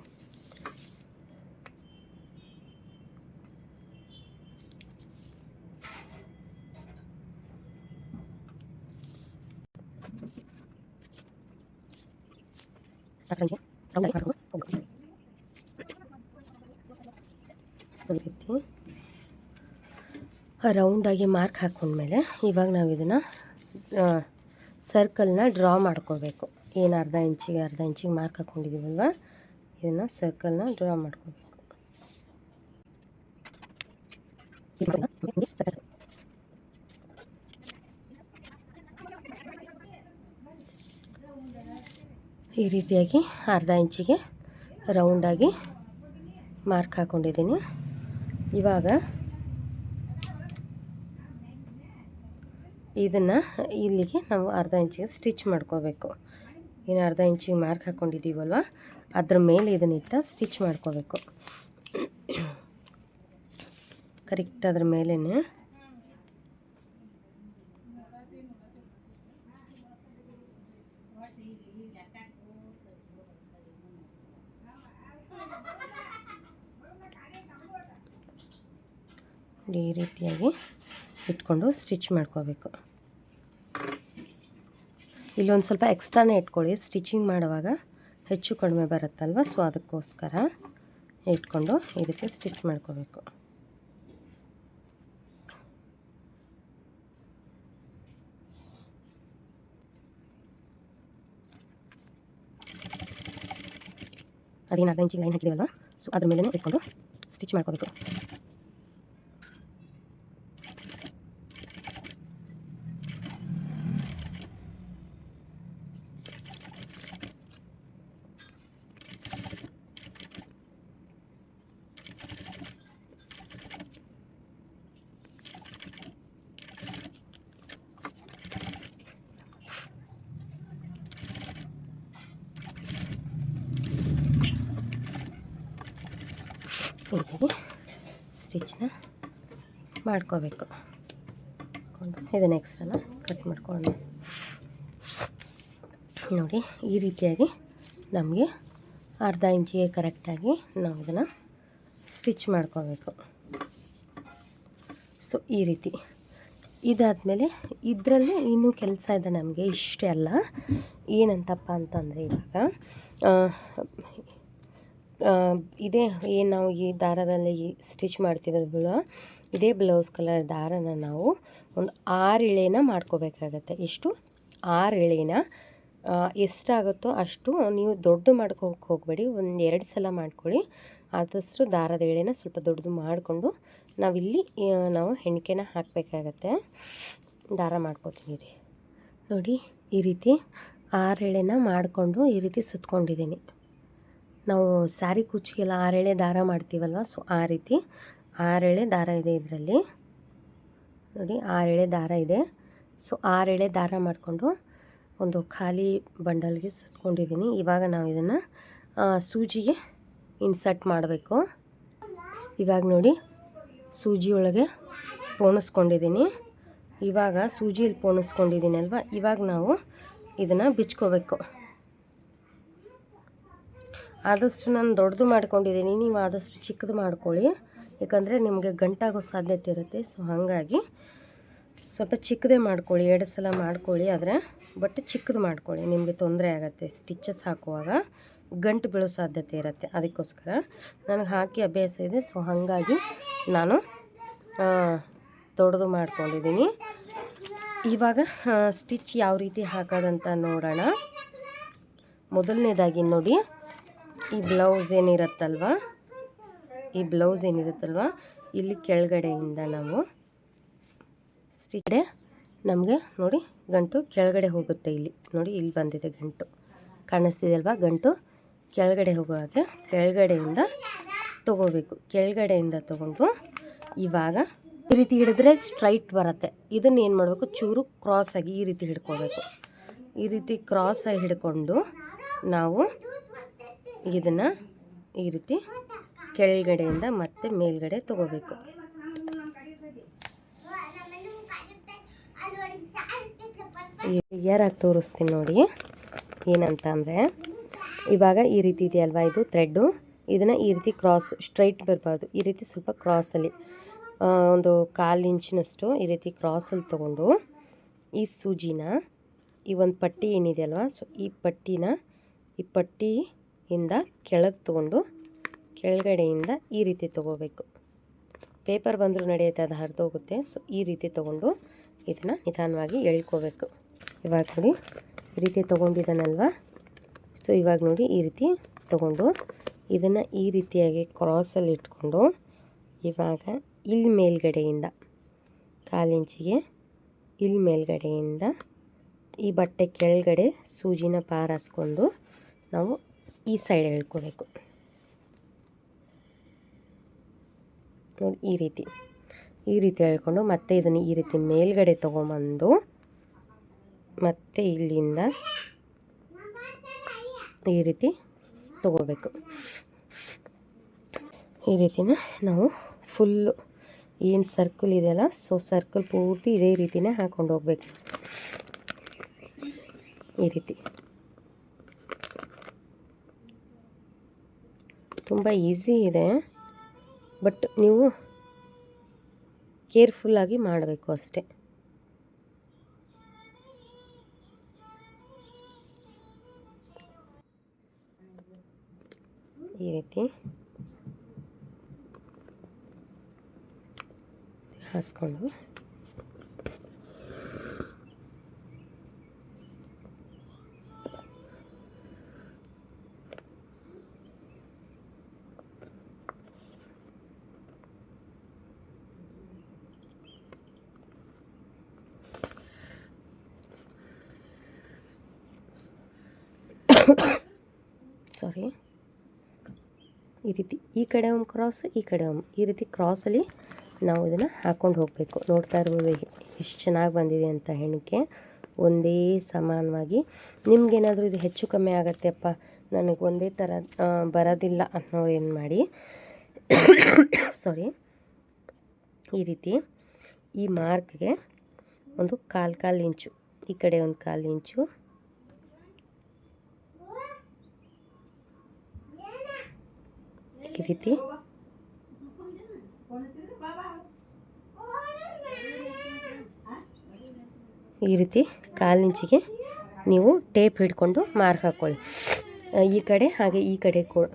ರೌಂಡಾಗಿ ಮಾರ್ಕ್ ಹಾಕ್ಕೊಂಡ್ಮೇಲೆ ಇವಾಗ ನಾವು ಇದನ್ನು ಸರ್ಕಲ್ನ ಡ್ರಾ ಮಾಡ್ಕೋಬೇಕು. ಏನು 1/2 ಇಂಚಿಗೆ ಮಾರ್ಕ್ ಹಾಕ್ಕೊಂಡಿದ್ದೀವಲ್ವ, ಇದನ್ನು ಸರ್ಕಲ್ನ ಡ್ರಾ ಮಾಡ್ಕೋಬೇಕು. ಈ ರೀತಿಯಾಗಿ 1/2 ಇಂಚಿಗೆ ರೌಂಡಾಗಿ ಮಾರ್ಕ್ ಹಾಕ್ಕೊಂಡಿದ್ದೀನಿ. ಇವಾಗ ಇದನ್ನು ಇಲ್ಲಿಗೆ ನಾವು 1/2 ಇಂಚಿಗೆ ಸ್ಟಿಚ್ ಮಾಡ್ಕೋಬೇಕು. ಏನು 1/2 ಇಂಚಿಗೆ ಮಾರ್ಕ್ ಹಾಕ್ಕೊಂಡಿದ್ದೀವಲ್ವ, ಅದ್ರ ಮೇಲೆ ಇದನ್ನಿಟ್ಟು ಸ್ಟಿಚ್ ಮಾಡ್ಕೋಬೇಕು. ಕರೆಕ್ಟ್ ಅದ್ರ ಮೇಲೇ ಈ ರೀತಿಯಾಗಿ ಇಟ್ಕೊಂಡು ಸ್ಟಿಚ್ ಮಾಡ್ಕೋಬೇಕು. ಇಲ್ಲೊಂದು ಸ್ವಲ್ಪ ಎಕ್ಸ್ಟ್ರಾನೇ ಇಟ್ಕೊಳ್ಳಿ, ಸ್ಟಿಚಿಂಗ್ ಮಾಡುವಾಗ ಹೆಚ್ಚು ಕಡಿಮೆ ಬರುತ್ತಲ್ವ, ಸೊ ಅದಕ್ಕೋಸ್ಕರ ಇಟ್ಕೊಂಡು ಈ ರೀತಿ ಸ್ಟಿಚ್ ಮಾಡ್ಕೋಬೇಕು. ಅದೇನು ಅರ್ಧ ಇಂಚಿಗೆ ಲೈನ್ ಹಾಕಿದ್ದೀವಲ್ವ, ಸೊ ಅದ್ರ ಮೇಲೆ ಇಟ್ಕೊಂಡು ಸ್ಟಿಚ್ ಮಾಡ್ಕೋಬೇಕು. ಈ ಸ್ಟಿಚ್ನ ಮಾಡ್ಕೋಬೇಕು. ಇದನ್ನು ಎಕ್ಸ್ಟ್ರಾನ ಕಟ್ ಮಾಡ್ಕೊಂಡು ನೋಡಿ, ಈ ರೀತಿಯಾಗಿ ನಮಗೆ ಅರ್ಧ ಇಂಚಿಗೆ ಕರೆಕ್ಟಾಗಿ ನಾವು ಇದನ್ನು ಸ್ಟಿಚ್ ಮಾಡ್ಕೋಬೇಕು. ಸೊ ಈ ರೀತಿ ಇದಾದಮೇಲೆ ಇದರಲ್ಲಿ ಇನ್ನೂ ಕೆಲಸ ಇದೆ ನಮಗೆ, ಇಷ್ಟೇ ಅಲ್ಲ. ಏನಂತಪ್ಪ ಅಂತಂದರೆ ಇವಾಗ ಇದೇ ಏನು ನಾವು ಈ ದಾರದಲ್ಲಿ ಸ್ಟಿಚ್ ಮಾಡ್ತೀವಲ್ವ, ಇದೇ ಬ್ಲೌಸ್ ಕಲರ್ ದಾರನ ನಾವು ಒಂದು 6 ಎಳೆನ ಮಾಡ್ಕೋಬೇಕಾಗತ್ತೆ. ಎಷ್ಟು? 6 ಎಳೆನ. ಎಷ್ಟಾಗುತ್ತೋ ಅಷ್ಟು ನೀವು ದೊಡ್ಡ ಮಾಡ್ಕೋಕ್ಕೆ ಹೋಗಬೇಡಿ, ಒಂದು 2 ಸಲ ಮಾಡ್ಕೊಳ್ಳಿ. ಆದಷ್ಟು ದಾರದ ಎಳೆನ ಸ್ವಲ್ಪ ದೊಡ್ಡದು ಮಾಡಿಕೊಂಡು ನಾವಿಲ್ಲಿ ನಾವು ಹೆಣಿಕೆನ ಹಾಕಬೇಕಾಗತ್ತೆ. ದಾರ ಮಾಡ್ಕೊತೀನಿ ರೀ ನೋಡಿ, ಈ ರೀತಿ 6 ಎಳೆನ ಮಾಡಿಕೊಂಡು ಈ ರೀತಿ ಸುತ್ಕೊಂಡಿದ್ದೀನಿ. ನಾವು ಸ್ಯಾರಿ ಕುಚ್ಚಿಗೆಲ್ಲ 6 ಎಳೆ ದಾರ ಮಾಡ್ತೀವಲ್ವ, ಸೊ ಆ ರೀತಿ 6 ಎಳೆ ದಾರ ಇದೆ ಇದರಲ್ಲಿ ನೋಡಿ, 6 ಎಳೆ ದಾರ ಇದೆ. ಸೊ 6 ಎಳೆ ದಾರ ಮಾಡಿಕೊಂಡು ಒಂದು ಖಾಲಿ ಬಂಡಲ್ಗೆ ಸುತ್ಕೊಂಡಿದ್ದೀನಿ. ಇವಾಗ ನಾವು ಇದನ್ನು ಸೂಜಿಗೆ ಇನ್ಸರ್ಟ್ ಮಾಡಬೇಕು. ಇವಾಗ ನೋಡಿ, ಸೂಜಿ ಒಳಗೆ ಪೋಣಿಸ್ಕೊಂಡಿದ್ದೀನಿ. ಇವಾಗ ಸೂಜಿಯಲ್ಲಿ ಪೋಣಿಸ್ಕೊಂಡಿದ್ದೀನಿ ಅಲ್ವಾ, ಇವಾಗ ನಾವು ಇದನ್ನು ಬಿಚ್ಕೋಬೇಕು. ಆದಷ್ಟು ನಾನು ದೊಡ್ಡದು ಮಾಡ್ಕೊಂಡಿದ್ದೀನಿ, ನೀವು ಆದಷ್ಟು ಚಿಕ್ಕದು ಮಾಡ್ಕೊಳ್ಳಿ, ಯಾಕಂದರೆ ನಿಮಗೆ ಗಂಟಾಗೋ ಸಾಧ್ಯತೆ ಇರುತ್ತೆ. ಸೊ ಹಾಗಾಗಿ ಸ್ವಲ್ಪ ಚಿಕ್ಕದೇ ಮಾಡ್ಕೊಳ್ಳಿ, 2 ಸಲ ಮಾಡ್ಕೊಳ್ಳಿ, ಆದರೆ ಬಟ್ ಚಿಕ್ಕದು ಮಾಡ್ಕೊಳ್ಳಿ, ನಿಮಗೆ ತೊಂದರೆ ಆಗುತ್ತೆ. ಸ್ಟಿಚಸ್ ಹಾಕುವಾಗ ಗಂಟು ಬೀಳೋ ಸಾಧ್ಯತೆ ಇರುತ್ತೆ. ಅದಕ್ಕೋಸ್ಕರ ನನಗೆ ಹಾಕಿ ಅಭ್ಯಾಸ ಇದೆ, ಸೊ ಹಾಗಾಗಿ ನಾನು ದೊಡ್ಡದು ಮಾಡ್ಕೊಂಡಿದ್ದೀನಿ. ಇವಾಗ ಸ್ಟಿಚ್ ಯಾವ ರೀತಿ ಹಾಕೋದಂತ ನೋಡೋಣ. ಮೊದಲನೇದಾಗಿ ನೋಡಿ, ಈ ಬ್ಲೌಸ್ ಏನಿರುತ್ತಲ್ವ, ಇಲ್ಲಿ ಕೆಳಗಡೆಯಿಂದ ನಾವು ಸ್ಟಿಚ್ ನಮಗೆ ನೋಡಿ ಗಂಟು ಕೆಳಗಡೆ ಹೋಗುತ್ತೆ. ಇಲ್ಲಿ ನೋಡಿ, ಇಲ್ಲಿ ಬಂದಿದೆ ಗಂಟು, ಕಾಣಿಸ್ತಿದೆ ಅಲ್ವಾ? ಗಂಟು ಕೆಳಗಡೆ ಹೋಗುವಾಗ ಕೆಳಗಡೆಯಿಂದ ತೊಗೋಬೇಕು. ಕೆಳಗಡೆಯಿಂದ ತೊಗೊಂಡು ಇವಾಗ ಈ ರೀತಿ ಹಿಡಿದ್ರೆ ಸ್ಟ್ರೈಟ್ ಬರುತ್ತೆ. ಇದನ್ನು ಏನು ಮಾಡಬೇಕು, ಚೂರು ಕ್ರಾಸಾಗಿ ಈ ರೀತಿ ಹಿಡ್ಕೋಬೇಕು. ಈ ರೀತಿ ಕ್ರಾಸಾಗಿ ಹಿಡ್ಕೊಂಡು ನಾವು ಇದನ್ನು ಈ ರೀತಿ ಕೆಳಗಡೆಯಿಂದ ಮತ್ತೆ ಮೇಲ್ಗಡೆ ತೊಗೋಬೇಕು. ಕ್ಲಿಯರಾಗಿ ತೋರಿಸ್ತೀನಿ ನೋಡಿ. ಏನಂತ ಅಂದರೆ, ಇವಾಗ ಈ ರೀತಿ ಇದೆಯಲ್ವಾ, ಇದು ಥ್ರೆಡ್ಡು, ಇದನ್ನು ಈ ರೀತಿ ಕ್ರಾಸ್, ಸ್ಟ್ರೈಟ್ ಬರಬಾರ್ದು, ಈ ರೀತಿ ಸ್ವಲ್ಪ ಕ್ರಾಸಲ್ಲಿ ಒಂದು 1/4 ಇಂಚಿನಷ್ಟು ಈ ರೀತಿ ಕ್ರಾಸಲ್ಲಿ ತೊಗೊಂಡು ಈ ಸೂಜಿನ ಈ ಒಂದು ಪಟ್ಟಿ ಏನಿದೆಯಲ್ವ, ಸೊ ಈ ಪಟ್ಟಿಯಿಂದ ಕೆಳಗೆ ತೊಗೊಂಡು ಕೆಳಗಡೆಯಿಂದ ಈ ರೀತಿ ತೊಗೋಬೇಕು. ಪೇಪರ್ ಬಂದರೂ ನಡೆಯುತ್ತೆ, ಅದು ಹರಿದೋಗುತ್ತೆ. ಸೊ ಈ ರೀತಿ ತೊಗೊಂಡು ಇದನ್ನು ನಿಧಾನವಾಗಿ ಎಳ್ಕೋಬೇಕು. ಇವಾಗ ನೋಡಿ, ಈ ರೀತಿ ತೊಗೊಂಡಿದ್ದಾನಲ್ವ, ಸೊ ಇವಾಗ ನೋಡಿ ಈ ರೀತಿ ತೊಗೊಂಡು ಇದನ್ನು ಈ ರೀತಿಯಾಗಿ ಕ್ರಾಸಲ್ಲಿ ಇಟ್ಕೊಂಡು ಇವಾಗ ಇಲ್ಲಿ ಮೇಲ್ಗಡೆಯಿಂದ 1/4 ಇಂಚಿಗೆ ಇಲ್ಲಿ ಮೇಲ್ಗಡೆಯಿಂದ ಈ ಬಟ್ಟೆ ಕೆಳಗಡೆ ಸೂಜಿನ ಪಾರಾಸ್ಕೊಂಡು ನಾವು ಈ ಸೈಡ್ ಎಳ್ಕೋಬೇಕು ನೋಡಿ. ಈ ರೀತಿ ಎಳ್ಕೊಂಡು ಮತ್ತೆ ಇದನ್ನು ಈ ರೀತಿ ಮೇಲ್ಗಡೆ ತೊಗೊಂಬಂದು ಮತ್ತೆ ಇಲ್ಲಿಂದ ಈ ರೀತಿ ತೊಗೋಬೇಕು. ಈ ರೀತಿನ ನಾವು ಫುಲ್ಲು ಏನು ಸರ್ಕಲ್ ಇದೆಯಲ್ಲ, ಸೊ ಸರ್ಕಲ್ ಪೂರ್ತಿ ಇದೇ ರೀತಿನೇ ಹಾಕ್ಕೊಂಡು ಹೋಗ್ಬೇಕು. ಈ ರೀತಿ ತುಂಬ ಈಸಿ ಇದೆ, ಬಟ್ ನೀವು ಕೇರ್ಫುಲ್ಲಾಗಿ ಮಾಡಬೇಕು ಅಷ್ಟೇ. ಈ ರೀತಿ ಹಾಸ್ಕೊಂಡು ಸಾರಿ, ಈ ರೀತಿ ಈ ಕಡೆ ಒಂದು ಕ್ರಾಸ್, ಈ ಕಡೆ ಒಂದು, ಈ ರೀತಿ ಕ್ರಾಸಲ್ಲಿ ನಾವು ಇದನ್ನು ಹಾಕ್ಕೊಂಡು ಹೋಗಬೇಕು. ನೋಡ್ತಾ ಇರ್ಬೋದು ಎಷ್ಟು ಚೆನ್ನಾಗಿ ಬಂದಿದೆ ಅಂತ ಹೆಣಿಕೆ, ಒಂದೇ ಸಮಾನವಾಗಿ. ನಿಮ್ಗೇನಾದರೂ ಇದು ಹೆಚ್ಚು ಕಮ್ಮಿ ಆಗುತ್ತೆಪ್ಪ, ನನಗೆ ಒಂದೇ ಥರ ಬರೋದಿಲ್ಲ ಅನ್ನೋರು ಏನು ಮಾಡಿ ಸಾರಿ, ಈ ರೀತಿ ಈ ಮಾರ್ಕ್ಗೆ ಒಂದು ಕಾಲು ಇಂಚು, ಈ ಕಡೆ ಒಂದು 1/4 ಇಂಚು, ಈ ರೀತಿ ಈ ರೀತಿ 1/4 ಇಂಚಿಗೆ ನೀವು ಟೇಪ್ ಹಿಡ್ಕೊಂಡು ಮಾರ್ಕ್ ಹಾಕ್ಕೊಳ್ಳಿ. ಈ ಕಡೆ ಹಾಗೆ ಈ ಕಡೆ ಕೂಡ,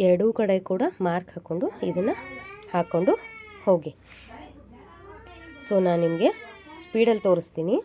ಎರಡೂ ಕಡೆ ಕೂಡ ಮಾರ್ಕ್ ಹಾಕ್ಕೊಂಡು ಇದನ್ನು ಹಾಕ್ಕೊಂಡು ಹೋಗಿ. ಸೊ ನಾನು ನಿಮಗೆ ಸ್ಪೀಡಲ್ಲಿ ತೋರಿಸ್ತೀನಿ.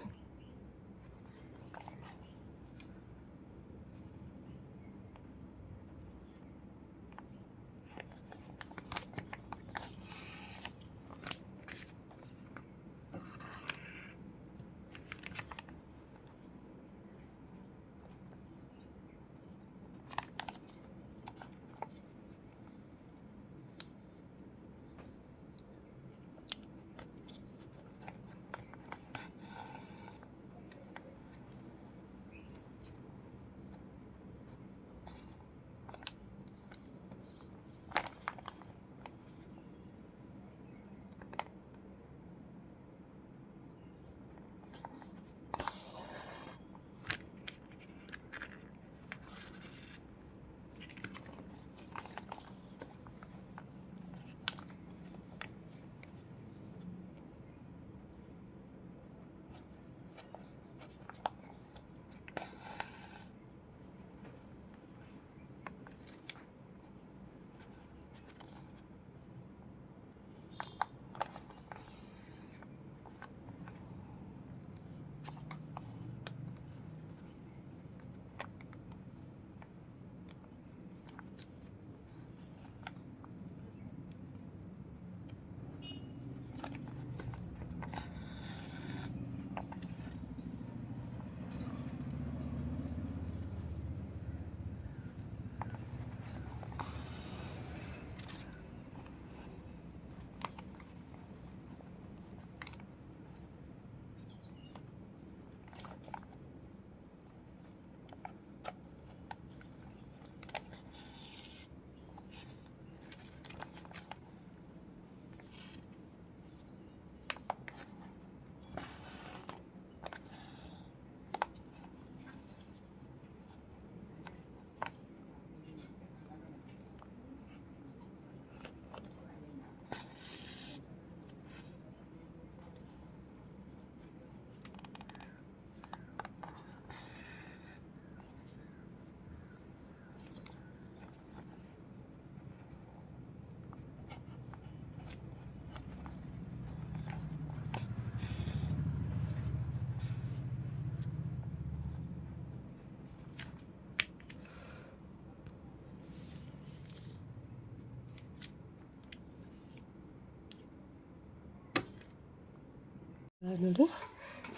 ನೋಡಿ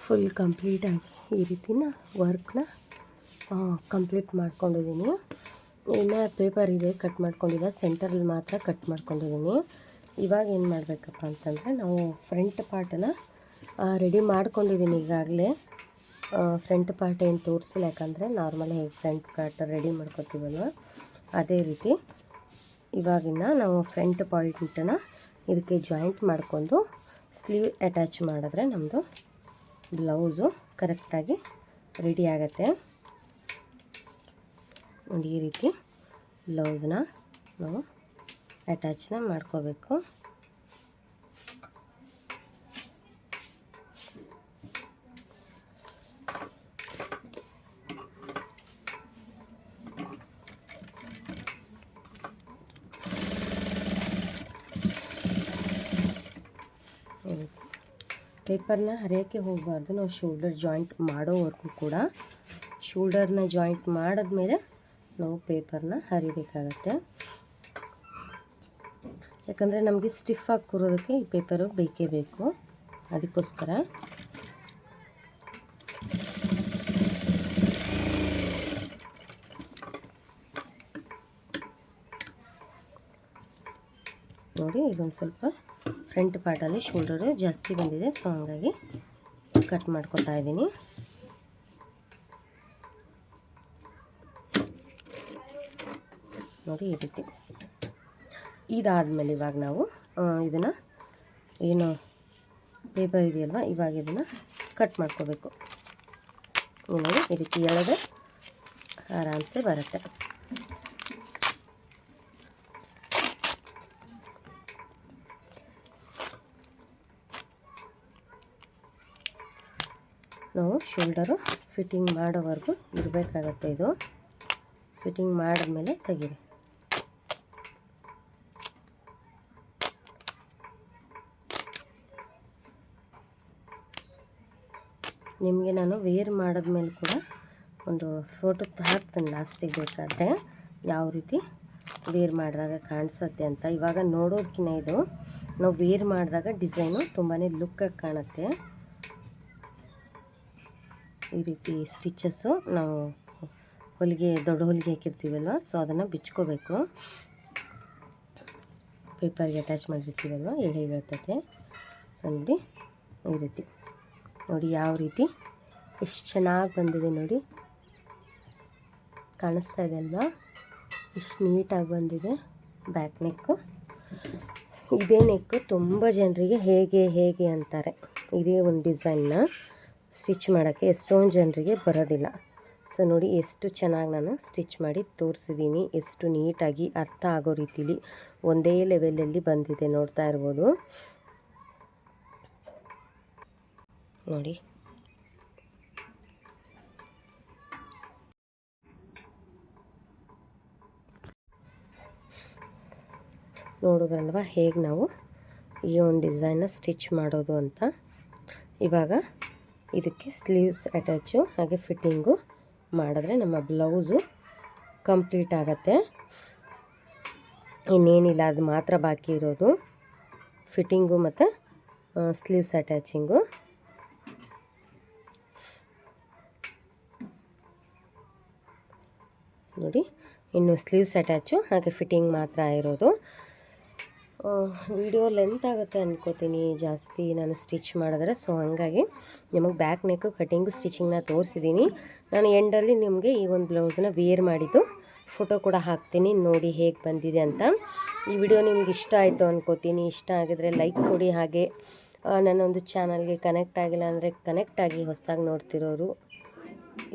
ಫುಲ್ ಕಂಪ್ಲೀಟಾಗಿ ಈ ರೀತಿನ ವರ್ಕ್ನ ಕಂಪ್ಲೀಟ್ ಮಾಡ್ಕೊಂಡಿದ್ದೀನಿ. ಇನ್ನು ಪೇಪರ್ ಇದೆ ಕಟ್ ಮಾಡ್ಕೊಂಡಿದ್ದೆ, ಸೆಂಟರಲ್ಲಿ ಮಾತ್ರ ಕಟ್ ಮಾಡ್ಕೊಂಡಿದ್ದೀನಿ. ಇವಾಗ ಏನು ಮಾಡಬೇಕಪ್ಪ ಅಂತಂದರೆ, ನಾವು ಫ್ರಂಟ್ ಪಾರ್ಟನ್ನು ರೆಡಿ ಮಾಡ್ಕೊಂಡಿದ್ದೀನಿ ಈಗಾಗಲೇ. ಫ್ರಂಟ್ ಪಾರ್ಟ್ ಏನು ತೋರಿಸಿಲ್ಲ, ಯಾಕಂದರೆ ನಾರ್ಮಲ್ ಹೇಗೆ ಫ್ರಂಟ್ ಪಾರ್ಟ್ ರೆಡಿ ಮಾಡ್ಕೊತೀವಲ್ವ ಅದೇ ರೀತಿ. ಇವಾಗಿನ ನಾವು ಫ್ರಂಟ್ ಪಾಯಿಂಟನ್ನು ಇದಕ್ಕೆ ಜಾಯಿಂಟ್ ಮಾಡಿಕೊಂಡು ಸ್ಲೀವ್ ಅಟ್ಯಾಚ್ ಮಾಡಿದ್ರೆ ನಮ್ಮದು ಬ್ಲೌಸು ಕರೆಕ್ಟಾಗಿ ರೆಡಿ ಆಗುತ್ತೆ. ನೋಡಿ ಈ ರೀತಿ ಬ್ಲೌಸ್ನ ನಾವು ಅಟ್ಯಾಚ್ನ ಮಾಡ್ಕೋಬೇಕು. ಪೇಪರ್ನ ಹರಿಯೋಕ್ಕೆ ಹೋಗಬಾರ್ದು. ನಾವು ಶೋಲ್ಡರ್ ಜಾಯಿಂಟ್ ಮಾಡೋವರೆಗೂ ಕೂಡ ಶೋಲ್ಡರ್ನ ಜಾಯಿಂಟ್ ಮಾಡಿದ್ಮೇಲೆ ನಾವು ಪೇಪರ್ನ ಹರಿಬೇಕಾಗತ್ತೆ. ಯಾಕಂದರೆ ನಮಗೆ ಸ್ಟಿಫಾಗಿ ಕೂರೋದಕ್ಕೆ ಈ ಪೇಪರು ಬೇಕೇ ಬೇಕು. ಅದಕ್ಕೋಸ್ಕರ ನೋಡಿ, ಇದೊಂದು ಸ್ವಲ್ಪ ಫ್ರಂಟ್ ಪಾರ್ಟಲ್ಲಿ ಶೋಲ್ಡರು ಜಾಸ್ತಿ ಬಂದಿದೆ, ಸೊ ಹಾಗಾಗಿ ಕಟ್ ಮಾಡ್ಕೊತಾ ಇದ್ದೀನಿ. ನೋಡಿ ಈ ರೀತಿ. ಇದಾದಮೇಲೆ ಇವಾಗ ನಾವು ಇದನ್ನು ಏನು ಪೇಪರ್ ಇದೆಯಲ್ವ, ಇವಾಗ ಇದನ್ನು ಕಟ್ ಮಾಡ್ಕೋಬೇಕು. ನೋಡಿ ಈ ರೀತಿ ಎಳೆದ್ರೆ ಆರಾಮ್ಸೆ ಬರುತ್ತೆ. ನಾವು ಶೋಲ್ಡರು ಫಿಟ್ಟಿಂಗ್ ಮಾಡೋವರೆಗೂ ಇರಬೇಕಾಗತ್ತೆ. ಇದು ಫಿಟ್ಟಿಂಗ್ ಮಾಡಿದ್ಮೇಲೆ ತೆಗೀರಿ. ನಿಮಗೆ ನಾನು ವೇರ್ ಮಾಡಿದ್ಮೇಲೆ ಕೂಡ ಒಂದು ಫೋಟೋ ಹಾಕ್ತೀನಿ ಲಾಸ್ಟಿಗೆ ಬೇಕಾದರೆ, ಯಾವ ರೀತಿ ವೇರ್ ಮಾಡಿದಾಗ ಕಾಣಿಸುತ್ತೆ ಅಂತ. ಇವಾಗ ನೋಡೋದಕ್ಕಿಂತ ಇದು ನಾವು ವೇರ್ ಮಾಡಿದಾಗ ಡಿಸೈನು ತುಂಬಾ ಲುಕ್ಕಾಗಿ ಕಾಣುತ್ತೆ. ಈ ರೀತಿ ಸ್ಟಿಚಸ್ಸು ನಾವು ಹೊಲಿಗೆ, ದೊಡ್ಡ ಹೊಲಿಗೆ ಹಾಕಿರ್ತೀವಲ್ವ, ಸೊ ಅದನ್ನು ಬಿಚ್ಕೋಬೇಕು. ಪೇಪರ್ಗೆ ಅಟ್ಯಾಚ್ ಮಾಡಿರ್ತೀವಲ್ವ, ಎಳೆ ಇರ್ತೈತೆ. ಸೊ ನೋಡಿ ಈ ರೀತಿ. ನೋಡಿ ಯಾವ ರೀತಿ ಎಷ್ಟು ಚೆನ್ನಾಗಿ ಬಂದಿದೆ ನೋಡಿ, ಕಾಣಿಸ್ತಾ ಇದೆ ಅಲ್ವಾ, ಎಷ್ಟು ನೀಟಾಗಿ ಬಂದಿದೆ ಬ್ಯಾಕ್ ನೆಕ್ಕು. ಇದೇ ನೆಕ್ಕು ತುಂಬ ಜನರಿಗೆ ಹೇಗೆ ಅಂತಾರೆ. ಇದೇ ಒಂದು ಡಿಸೈನ್ನ ಸ್ಟಿಚ್ ಮಾಡೋಕ್ಕೆ ಎಷ್ಟೊಂದು ಜನರಿಗೆ ಬರೋದಿಲ್ಲ. ಸೊ ನೋಡಿ ಎಷ್ಟು ಚೆನ್ನಾಗಿ ನಾನು ಸ್ಟಿಚ್ ಮಾಡಿ ತೋರಿಸಿದ್ದೀನಿ, ಎಷ್ಟು ನೀಟಾಗಿ ಅರ್ಥ ಆಗೋ ರೀತಿಲಿ ಒಂದೇ ಲೆವೆಲಲ್ಲಿ ಬಂದಿದೆ, ನೋಡ್ತಾ ಇರ್ಬೋದು ನೋಡಿ. ನೋಡೋದ್ರಲ್ವ ಹೇಗೆ ನಾವು ಈ ಒಂದು ಡಿಸೈನ್ನ ಸ್ಟಿಚ್ ಮಾಡೋದು ಅಂತ. ಇವಾಗ ಇದಕ್ಕೆ ಸ್ಲೀವ್ಸ್ ಅಟ್ಯಾಚು ಹಾಗೆ ಫಿಟ್ಟಿಂಗು ಮಾಡಿದ್ರೆ ನಮ್ಮ ಬ್ಲೌಸು ಕಂಪ್ಲೀಟ್ ಆಗುತ್ತೆ. ಇನ್ನೇನಿಲ್ಲ, ಅದು ಮಾತ್ರ ಬಾಕಿ ಇರೋದು ಫಿಟ್ಟಿಂಗು ಮತ್ತು ಸ್ಲೀವ್ಸ್ ಅಟ್ಯಾಚಿಂಗು. ನೋಡಿ, ಇನ್ನು ಸ್ಲೀವ್ಸ್ ಅಟ್ಯಾಚು ಹಾಗೆ ಫಿಟ್ಟಿಂಗ್ ಮಾತ್ರ ಇರೋದು. ವಿಡಿಯೋ ಲೆಂತ್ ಆಗುತ್ತೆ ಅಂದ್ಕೋತೀನಿ ಜಾಸ್ತಿ ನಾನು ಸ್ಟಿಚ್ ಮಾಡಿದ್ರೆ, ಸೊ ಹಾಗಾಗಿ ನಿಮಗೆ ಬ್ಯಾಕ್ ನೆಕ್ಕು ಕಟ್ಟಿಂಗು ಸ್ಟಿಚಿಂಗ್ನ ತೋರಿಸಿದ್ದೀನಿ. ನಾನು ಎಂಡಲ್ಲಿ ನಿಮಗೆ ಈ ಒಂದು ಬ್ಲೌಸನ್ನ ವೇರ್ ಮಾಡಿದ್ದು ಫೋಟೋ ಕೂಡ ಹಾಕ್ತೀನಿ, ನೋಡಿ ಹೇಗೆ ಬಂದಿದೆ ಅಂತ. ಈ ವಿಡಿಯೋ ನಿಮ್ಗೆ ಇಷ್ಟ ಆಯಿತು ಅಂದ್ಕೋತೀನಿ. ಇಷ್ಟ ಆಗಿದ್ರೆ ಲೈಕ್ ಕೊಡಿ. ಹಾಗೆ ನನ್ನೊಂದು ಚಾನಲ್ಗೆ ಕನೆಕ್ಟ್ ಆಗಿಲ್ಲ ಅಂದರೆ ಕನೆಕ್ಟ್ ಆಗಿ, ಹೊಸದಾಗಿ ನೋಡ್ತಿರೋರು.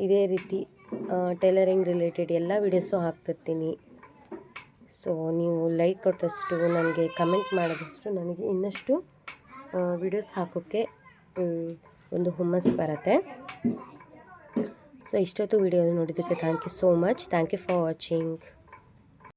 ಇದೇ ರೀತಿ ಟೈಲರಿಂಗ್ ರಿಲೇಟೆಡ್ ಎಲ್ಲ ವೀಡಿಯೋಸು ಹಾಕ್ತಿರ್ತೀನಿ. ಸೊ ನೀವು ಲೈಕ್ ಕೊಟ್ಟಷ್ಟು, ನನಗೆ ಕಮೆಂಟ್ ಮಾಡಿದಷ್ಟು ನನಗೆ ಇನ್ನಷ್ಟು ವೀಡಿಯೋಸ್ ಹಾಕೋಕ್ಕೆ ಒಂದು ಹುಮ್ಮಸ್ಸು ಬರುತ್ತೆ. ಸೊ ಇಷ್ಟೊತ್ತು ವೀಡಿಯೋ ನೋಡಿದ್ದಕ್ಕೆ thank you so much. Thank you for watching.